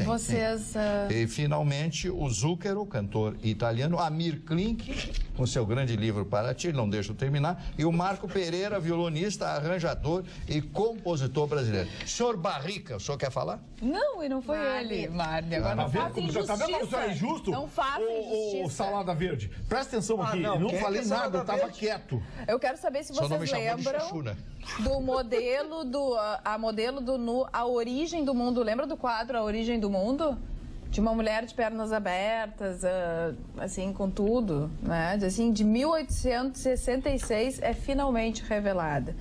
S1: Vocês...
S4: E, finalmente, o Zucchero, cantor italiano, Amir Klink, com seu grande livro para ti, não deixa eu terminar, e o Marco Pereira, violonista, arranjador e compositor brasileiro. Senhor Barrica, o senhor quer falar?
S1: Não, e não foi ele, Marne. Agora não faça injustiça.
S2: Tá vendo como isso é injusto?
S1: Não faça injustiça.
S2: Ô, Salada Verde, presta atenção aqui. Não falei nada, eu tava quieto.
S1: Eu quero saber se vocês lembram do modelo a modelo do Nu, A Origem do Mundo. Lembra do quadro A Origem do Mundo? De uma mulher de pernas abertas, assim, com tudo, né? Assim, de 1866 é finalmente revelada.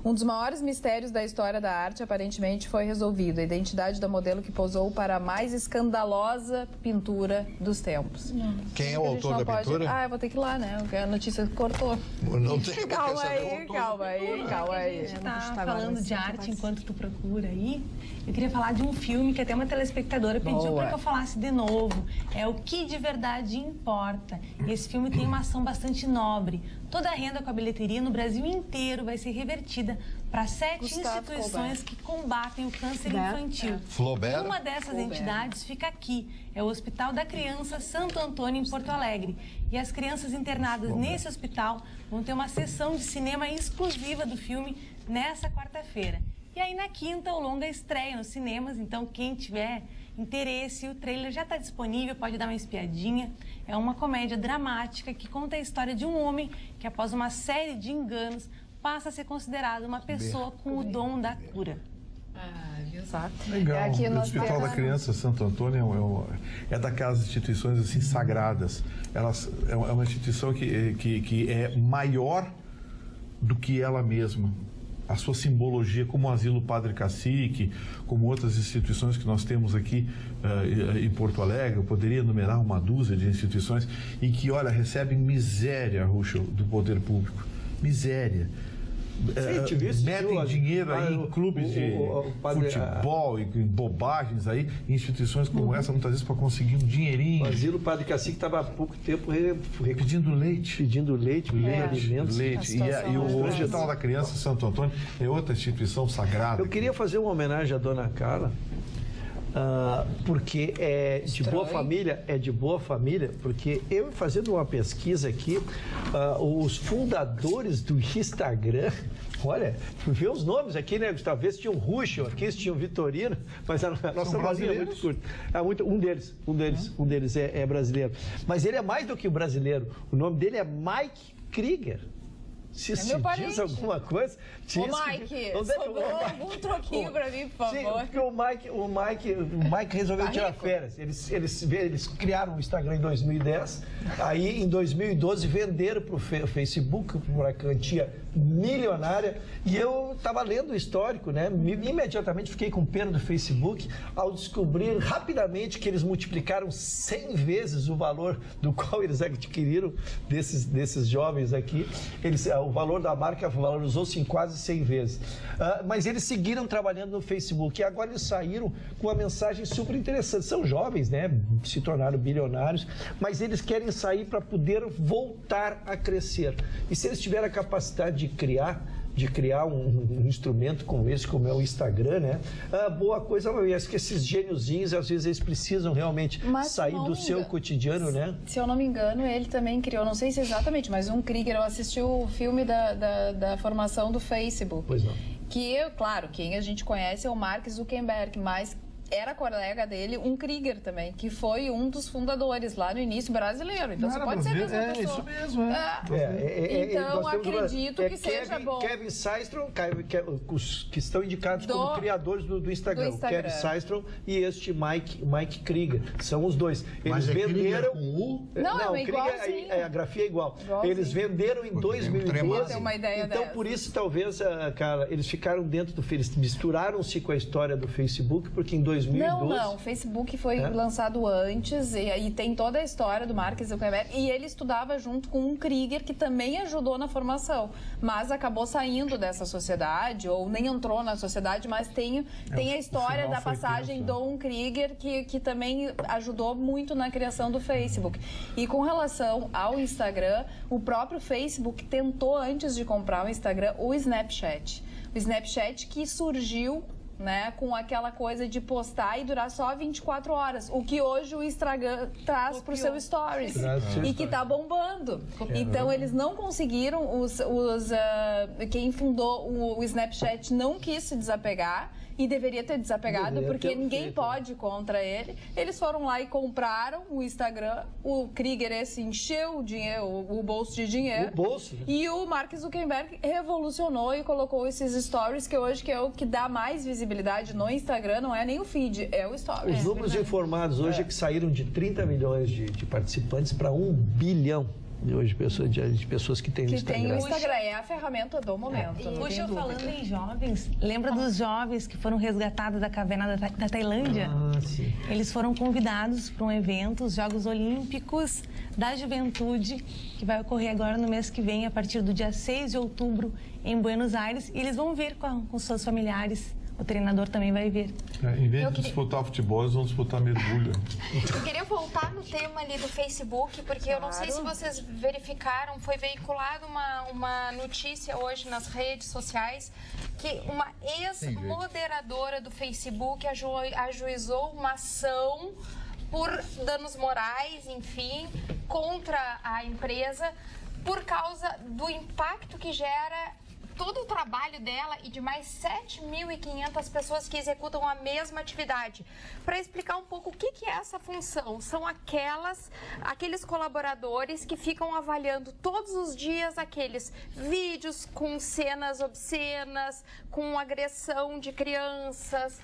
S1: Um dos maiores mistérios da história da arte aparentemente foi resolvido. A identidade da modelo que posou para a mais escandalosa pintura dos tempos.
S4: Quem é o autor da pintura?
S1: Eu vou ter que ir lá, né? A notícia cortou.
S4: Não tem.
S1: Calma aí.
S6: A gente tá falando de arte enquanto tu procura aí. Eu queria falar de um filme que até uma telespectadora pediu para que eu falasse de novo. É O Que de Verdade Importa. E esse filme tem uma ação bastante nobre. Toda a renda com a bilheteria no Brasil inteiro vai ser revertida para 7 instituições que combatem o câncer infantil.
S4: Flaubert.
S6: Uma dessas entidades fica aqui. É o Hospital da Criança Santo Antônio, em Porto Alegre. E as crianças internadas nesse hospital vão ter uma sessão de cinema exclusiva do filme nessa quarta-feira. E aí, na quinta, o longa estreia nos cinemas, então quem tiver interesse, o trailer já está disponível, pode dar uma espiadinha. É uma comédia dramática que conta a história de um homem que, após uma série de enganos, passa a ser considerado uma pessoa com o dom da cura.
S1: Exato.
S2: Legal. O Hospital da Criança Santo Antônio é daquelas instituições assim sagradas. É uma instituição que é maior do que ela mesma. A sua simbologia, como o Asilo Padre Cacique, como outras instituições que nós temos aqui em Porto Alegre, eu poderia enumerar uma dúzia de instituições em que, olha, recebem miséria, Ruschel, do poder público. Miséria. Metem dinheiro aí em clubes de futebol, em bobagens aí, em instituições como essa, muitas vezes para conseguir um dinheirinho.
S5: O Asilo Padre Cacique estava há pouco tempo
S2: pedindo leite.
S5: Alimentos.
S2: Leite. E o Hospital da Criança Santo Antônio é outra instituição sagrada.
S5: Eu queria fazer uma homenagem à dona Carla. Porque é de boa família, porque eu fazendo uma pesquisa aqui, os fundadores do Instagram, olha, vê os nomes aqui, né, Gustavo? Vê se tinha um Ruschel aqui, se tinha um Vitorino, mas a nossa vozinha é muito curta. Um deles é brasileiro. Mas ele é mais do que brasileiro. O nome dele é Mike Krieger. Se isso diz alguma coisa...
S1: Ô, Mike, sobrou algum troquinho pra mim, por favor.
S5: Sim, porque o Mike resolveu tirar férias. Eles criaram o Instagram em 2010, aí em 2012 venderam para o Facebook por uma quantia milionária, e eu estava lendo o histórico, né? Imediatamente fiquei com pena do Facebook ao descobrir rapidamente que eles multiplicaram 100 vezes o valor do qual eles adquiriram desses jovens aqui. O valor da marca valorizou-se em quase 100 vezes. Mas eles seguiram trabalhando no Facebook e agora eles saíram com uma mensagem super interessante. São jovens, né? Se tornaram bilionários, mas eles querem sair para poder voltar a crescer. E se eles tiverem a capacidade de criar um instrumento como esse, como é o Instagram, né? Boa coisa, mas que esses gêniozinhos, às vezes, eles precisam realmente sair do seu cotidiano, né?
S1: Se eu não me engano, ele também criou, não sei se exatamente, mas um Krieger, eu assisti o filme da formação do Facebook.
S5: Pois não.
S1: Que, claro, quem a gente conhece é o Mark Zuckerberg, mas era colega dele, um Krieger também, que foi um dos fundadores lá no início brasileiro. Então você pode ser a mesma pessoa.
S2: Isso mesmo,
S1: Então acredito que seja bom.
S5: Kevin Systrom, os que estão indicados como criadores do Instagram. O Kevin Systrom e este Mike Krieger. São os dois. Eles venderam.
S2: Com U?
S1: Não, é igualzinho.
S5: A grafia é igual. Eles venderam em 2012.
S1: Uma ideia
S5: então,
S1: dessa.
S5: por isso, talvez, cara, eles ficaram dentro do Facebook. Eles misturaram-se com a história do Facebook, porque em 2012...
S1: Não, o Facebook foi lançado antes e tem toda a história do Mark Zuckerberg e ele estudava junto com um Krieger que também ajudou na formação, mas acabou saindo dessa sociedade ou nem entrou na sociedade, mas tem a história da passagem do um Krieger que também ajudou muito na criação do Facebook. E com relação ao Instagram, o próprio Facebook tentou antes de comprar o Instagram o Snapchat. O Snapchat que surgiu, né, com aquela coisa de postar e durar só 24 horas, o que hoje o Instagram traz para o seu Stories e que está bombando. Então eles não conseguiram, quem fundou o Snapchat não quis se desapegar e deveria ter desapegado, porque ninguém pode contra ele. Eles foram lá e compraram o Instagram, o Krieger esse encheu o dinheiro, o bolso de dinheiro. E o Mark Zuckerberg revolucionou e colocou esses stories, que hoje é o que dá mais visibilidade no Instagram, não é nem o feed, é o stories.
S5: Os números informados hoje é que saíram de 30 milhões de participantes para 1 bilhão. Hoje, de pessoas que têm o Instagram.
S1: Tem o Instagram, é a ferramenta do momento.
S6: Puxa, falando em jovens, lembra dos jovens que foram resgatados da caverna da Tailândia?
S5: Sim.
S6: Eles foram convidados para um evento, os Jogos Olímpicos da Juventude, que vai ocorrer agora no mês que vem, a partir do dia 6 de outubro, em Buenos Aires. E eles vão vir com seus familiares. O treinador também vai vir.
S2: Em vez de disputar futebol, eles vão disputar mergulho.
S3: Eu queria voltar no tema ali do Facebook, porque eu não sei se vocês verificaram, foi veiculada uma notícia hoje nas redes sociais que uma ex-moderadora do Facebook ajuizou uma ação por danos morais, enfim, contra a empresa por causa do impacto que gera todo o trabalho dela e de mais 7.500 pessoas que executam a mesma atividade. Para explicar um pouco o que é essa função, são aqueles colaboradores que ficam avaliando todos os dias aqueles vídeos com cenas obscenas, com agressão de crianças,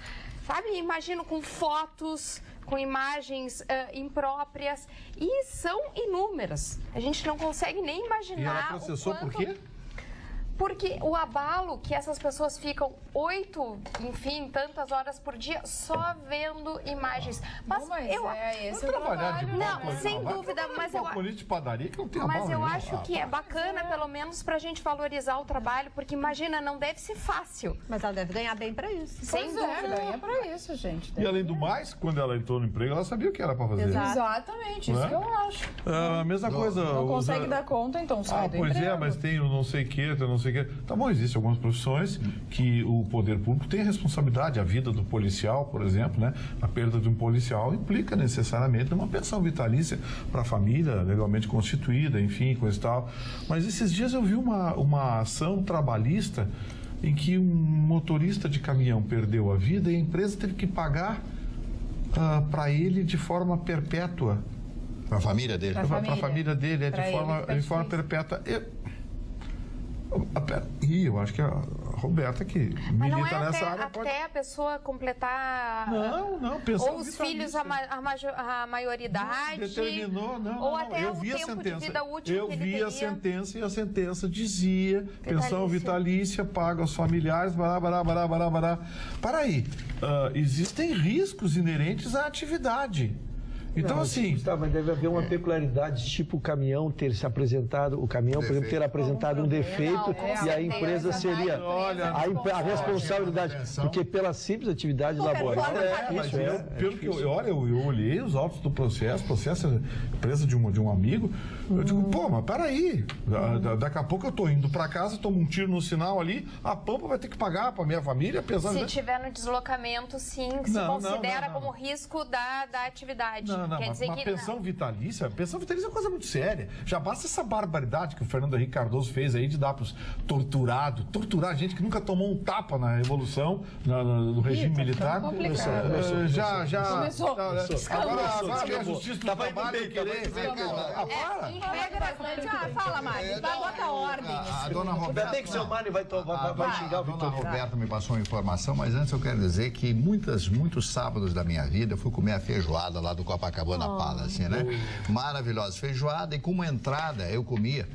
S3: sabe? Imagino com fotos, com imagens impróprias, e são inúmeras. A gente não consegue nem imaginar.
S2: E ela processou por quê?
S3: Porque o abalo que essas pessoas ficam 8, enfim, tantas horas por dia só vendo imagens. Mas
S1: esse é o trabalho.
S3: Não, sem dúvida, mas eu
S2: de padaria que não tem
S3: mas eu acho que é bacana, pelo menos, pra gente valorizar o trabalho, porque imagina, não deve ser fácil.
S7: Mas ela deve ganhar bem pra isso.
S1: Sem dúvida, ganha pra isso, gente.
S2: E além do mais, quando ela entrou no emprego, ela sabia o que era pra fazer.
S1: Exatamente, isso que eu acho.
S2: A mesma coisa.
S1: Não consegue dar conta, então sai do emprego.
S2: Pois é, mas tem o não sei o que, tem o não sei o que. Tá bom, existem algumas profissões que o poder público tem responsabilidade. A vida do policial, por exemplo, né? A perda de um policial implica necessariamente uma pensão vitalícia para a família legalmente constituída, enfim, coisa e tal. Mas esses dias eu vi uma ação trabalhista em que um motorista de caminhão perdeu a vida e a empresa teve que pagar para ele de forma perpétua.
S4: Para a família dele?
S2: Para a família dele, de forma perpétua. Eu acho que a Roberta que milita nessa área
S3: pode... Até a pessoa completar...
S2: Não,
S3: ou os filhos a maioridade...
S2: Determinou,
S3: ou até o tempo de vida útil que ele teria.
S2: Eu vi a sentença e a sentença dizia pensão vitalícia, paga aos familiares, bará. Para aí, existem riscos inerentes à atividade. Então, assim...
S5: Mas deve haver uma peculiaridade, tipo o caminhão ter se apresentado, por exemplo, ter apresentado um defeito e a empresa seria a responsabilidade. Porque pela simples atividade laboral
S2: pelo que eu olhei os autos do processo empresa de um amigo, eu digo, mas peraí, daqui a pouco eu tô indo para casa, tomo um tiro no sinal ali, a Pampa vai ter que pagar para minha família, pesando...
S3: Se tiver no deslocamento, sim, se considera como risco da atividade.
S2: Pensão vitalícia é coisa muito séria. Já basta essa barbaridade que o Fernando Henrique Cardoso fez aí de dar para os torturar gente que nunca tomou um tapa na Revolução, no regime militar.
S1: Começou.
S2: Agora vem a Justiça do Trabalho querer...
S1: Fala, Mário. Bota ordem.
S4: A dona Roberta...
S5: Bem que o seu Mário vai xingar o Vitor.
S4: A dona Roberta me passou uma informação, mas antes eu quero dizer que muitos sábados da minha vida eu fui comer a feijoada lá do Copacabana Palace, né? Maravilhosa feijoada, e como entrada eu comia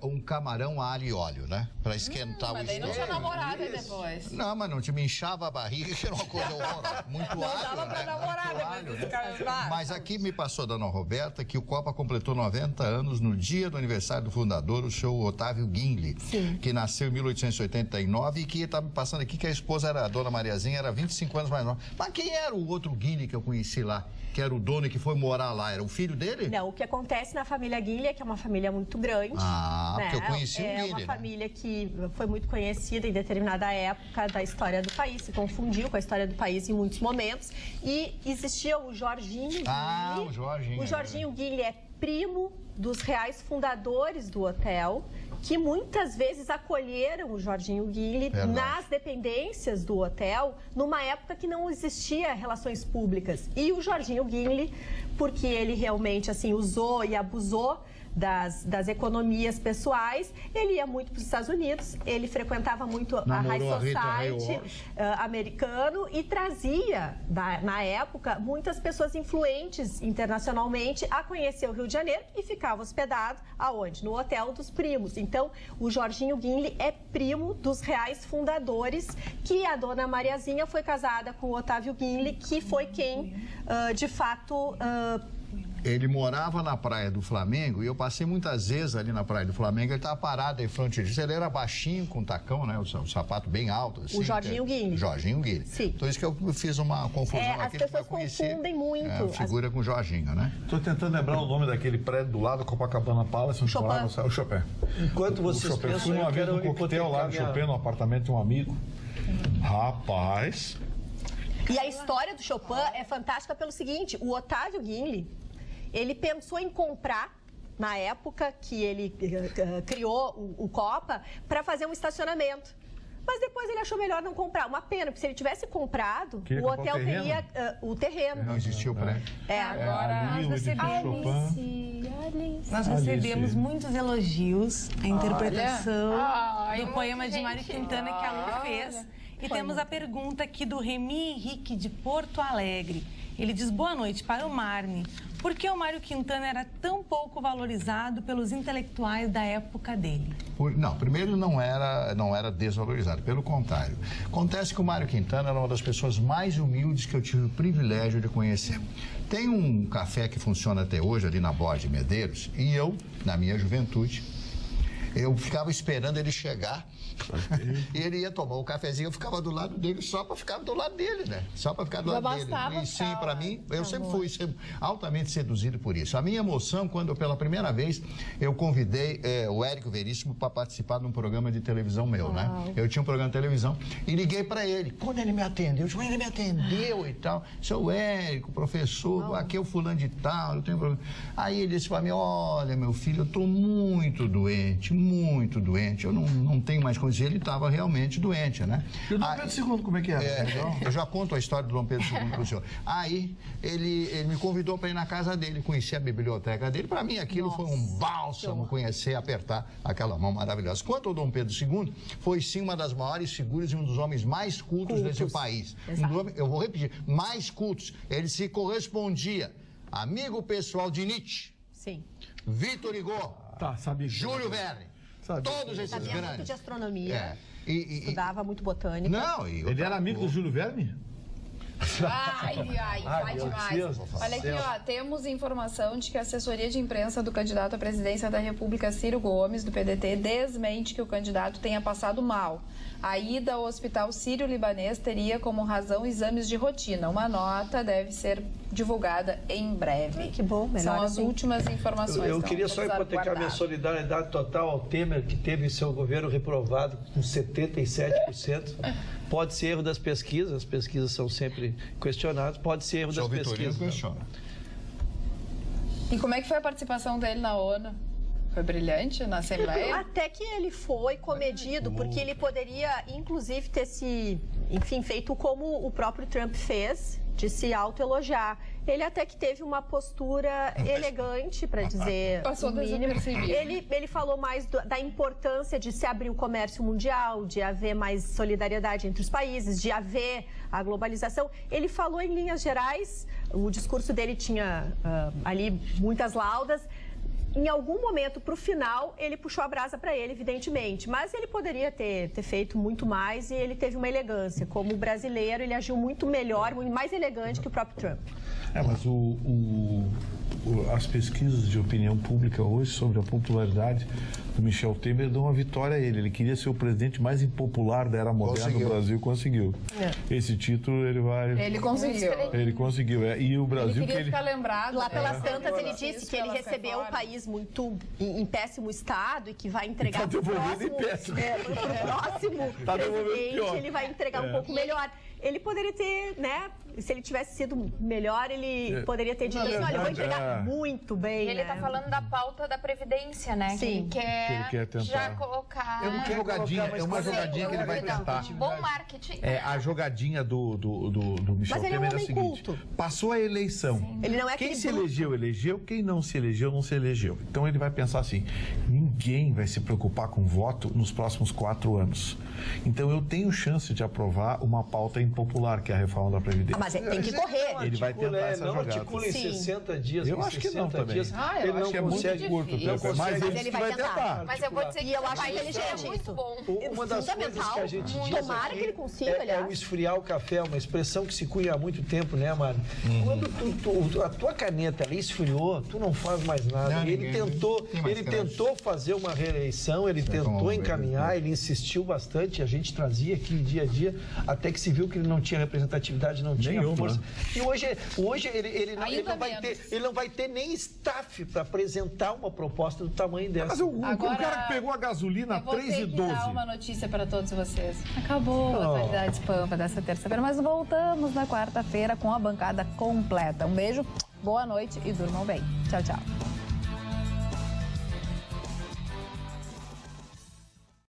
S4: um camarão alho e óleo, né? Pra esquentar o estômago.
S1: Mas daí não tinha namorada depois.
S4: Não, mas não te me inchava a barriga, que era uma coisa horrorosa. Muito alho,
S1: não dava pra namorar depois.
S4: Mas aqui me passou a dona Roberta que o Copa completou 90 anos no dia do aniversário do fundador, o senhor Otávio Guinle, que nasceu em 1889 e que está me passando aqui que a esposa era a dona Mariazinha, era 25 anos mais nova. Mas quem era o outro Guinle que eu conheci lá? Que era o dono e que foi morar lá, era o filho dele?
S7: Não, o que acontece na família Guinle, que é uma família muito grande.
S4: Porque eu conheci o Guinle.
S7: É uma família que foi muito conhecida em determinada época da história do país, se confundiu com a história do país em muitos momentos. E existia o Jorginho Guinle.
S4: O Jorginho.
S7: O Jorginho Guinle é primo dos reais fundadores do hotel, que muitas vezes acolheram o Jorginho Guinle nas dependências do hotel, numa época que não existia relações públicas. E o Jorginho Guinle, porque ele realmente assim usou e abusou das economias pessoais, ele ia muito para os Estados Unidos, ele frequentava muito a High Society americano e trazia, na época, muitas pessoas influentes internacionalmente a conhecer o Rio de Janeiro e ficava hospedado aonde? No Hotel dos Primos. Então, o Jorginho Guinle é primo dos reais fundadores, que a dona Mariazinha foi casada com o Otávio Guinle, que foi quem, de fato...
S4: Ele morava na Praia do Flamengo e eu passei muitas vezes ali na Praia do Flamengo. Ele estava parado em frente disso. Ele era baixinho, com tacão, né? O sapato bem alto. Assim,
S7: o Jorginho Guinle.
S4: Jorginho Guinle.
S7: Sim.
S4: Então, isso que eu fiz uma confusão aqui.
S7: As pessoas confundem muito.
S4: A figura com o Jorginho, né?
S2: Estou tentando lembrar o nome daquele prédio do lado do Copacabana Palace, onde morava o Chopin.
S5: Enquanto vocês pensam,
S2: fui uma vez no coquetel lá do Chopin, no apartamento de um amigo. Rapaz...
S7: E a história do Chopin é fantástica pelo seguinte, o Otávio Guinle, ele pensou em comprar, na época que ele criou o Copa, para fazer um estacionamento. Mas depois ele achou melhor não comprar. Uma pena, porque se ele tivesse comprado, o hotel teria o terreno.
S4: Não existia o prédio.
S1: Agora
S6: nós recebemos muitos elogios à interpretação do poema de Mário Quintana que a Lu fez. E temos a pergunta aqui do Remy Henrique, de Porto Alegre. Ele diz, boa noite para o Marne. Por que o Mário Quintana era tão pouco valorizado pelos intelectuais da época dele?
S4: Não, primeiro não era desvalorizado, pelo contrário. Acontece que o Mário Quintana era uma das pessoas mais humildes que eu tive o privilégio de conhecer. Tem um café que funciona até hoje ali na Borda de Medeiros e eu, na minha juventude, eu ficava esperando ele chegar e ele ia tomar um cafezinho, eu ficava do lado dele só para ficar do lado dele, né? Só para ficar do lado dele. E sim, para mim, eu sempre fui altamente seduzido por isso. A minha emoção, quando pela primeira vez eu convidei o Érico Veríssimo para participar de um programa de televisão meu, né? Eu tinha um programa de televisão e liguei para ele. Quando ele me atendeu, ele me atendeu e tal. Seu Érico, professor, aqui é o fulano de tal, eu tenho problema. Aí ele disse para mim, olha, meu filho, eu estou muito doente, muito doente. Eu não tenho mais consciência, ele estava realmente doente, né?
S2: E o Dom Pedro II, como é que é?
S4: Eu já conto a história do Dom Pedro II para o senhor. Aí, ele me convidou para ir na casa dele, conhecer a biblioteca dele. Para mim, aquilo foi um bálsamo, conhecer, apertar aquela mão maravilhosa. Quanto ao Dom Pedro II, foi sim uma das maiores figuras e um dos homens mais cultos desse país. Eu vou repetir, mais cultos. Ele se correspondia, amigo pessoal de Nietzsche,
S7: sim,
S4: Victor Hugo, Júlio Verne, todos esses
S7: sabia
S4: grandes.
S7: Muito de astronomia, estudava muito botânica.
S4: Não,
S2: ele era amigo do Júlio Verne?
S1: Vai demais. Olha aqui, ó, temos informação de que a assessoria de imprensa do candidato à presidência da República, Ciro Gomes, do PDT, desmente que o candidato tenha passado mal. A ida ao hospital sírio-libanês teria como razão exames de rotina. Uma nota deve ser divulgada em breve.
S7: Que bom, melhor
S1: São as
S7: assim.
S1: últimas informações.
S5: Eu queria só hipotecar minha solidariedade total ao Temer, que teve seu governo reprovado com 77%. Pode ser erro das pesquisas, as pesquisas são sempre questionadas, pode ser erro das pesquisas.
S4: Questiona.
S1: E como é que foi a participação dele na ONU? Foi brilhante na Assembleia?
S7: Até que ele foi comedido, porque ele poderia, inclusive, ter se, enfim, feito como o próprio Trump fez, de se autoelogiar. Ele até que teve uma postura elegante, para dizer
S1: Passou
S7: o mínimo.
S1: desapercebido.
S7: Ele falou mais da importância de se abrir o comércio mundial, de haver mais solidariedade entre os países, de haver a globalização. Ele falou em linhas gerais, o discurso dele tinha ali muitas laudas. Em algum momento, para o final, ele puxou a brasa para ele, evidentemente. Mas ele poderia ter feito muito mais e ele teve uma elegância. Como brasileiro, ele agiu muito melhor, muito mais elegante que o próprio Trump.
S2: Mas as pesquisas de opinião pública hoje sobre a popularidade do Michel Temer dão uma vitória a ele. Ele queria ser o presidente mais impopular da era moderna do Brasil, conseguiu. Esse título ele vai...
S1: Ele conseguiu.
S2: Ele conseguiu, E o Brasil...
S1: Ele queria ficar lembrado.
S7: Lá pelas tantas, ele disse que ele recebeu o país muito em péssimo estado e que vai entregar para o próximo presidente, ele vai entregar um pouco melhor. Ele poderia ter, né? Se ele tivesse sido melhor, ele poderia ter dito assim, olha, eu vou entregar muito bem.
S3: E ele está falando da pauta da Previdência, né?
S7: Sim.
S3: Que ele quer
S2: tentar.
S3: Já colocar...
S2: É uma jogadinha que ele vai tentar.
S3: Bom marketing.
S2: A jogadinha do Michel Temer é a seguinte. Passou a eleição.
S7: Ele não é
S2: quem se elegeu, elegeu. Quem não se elegeu, não se elegeu. Então ele vai pensar assim, ninguém vai se preocupar com voto nos próximos 4 anos. Então eu tenho chance de aprovar uma pauta impopular, que é a reforma da Previdência.
S7: Mas tem que correr.
S2: Ele vai tentar essa jogada.
S5: Não articula em 60 dias.
S2: Eu acho que não também.
S5: Ele não consegue.
S2: Mas ele vai tentar.
S3: Mas eu vou dizer que
S7: eu acho inteligente
S3: é muito bom.
S5: Uma das coisas que a gente diz
S7: tomara que ele consiga,
S5: é o esfriar o café, uma expressão que se cunha há muito tempo, né, Mário? Quando a tua caneta ali esfriou, tu não faz mais nada. Ele tentou fazer uma reeleição, ele tentou encaminhar, ele insistiu bastante, a gente trazia aqui dia a dia, até que se viu que ele não tinha representatividade, não tinha força. E hoje ele não vai ter nem staff para apresentar uma proposta do tamanho dessa.
S2: Mas o cara que pegou a gasolina a 3,12.
S1: Eu vou ter que dar uma notícia para todos vocês. Acabou a Atualidades Pampa dessa terça-feira, mas voltamos na quarta-feira com a bancada completa. Um beijo, boa noite e durmam bem. Tchau, tchau.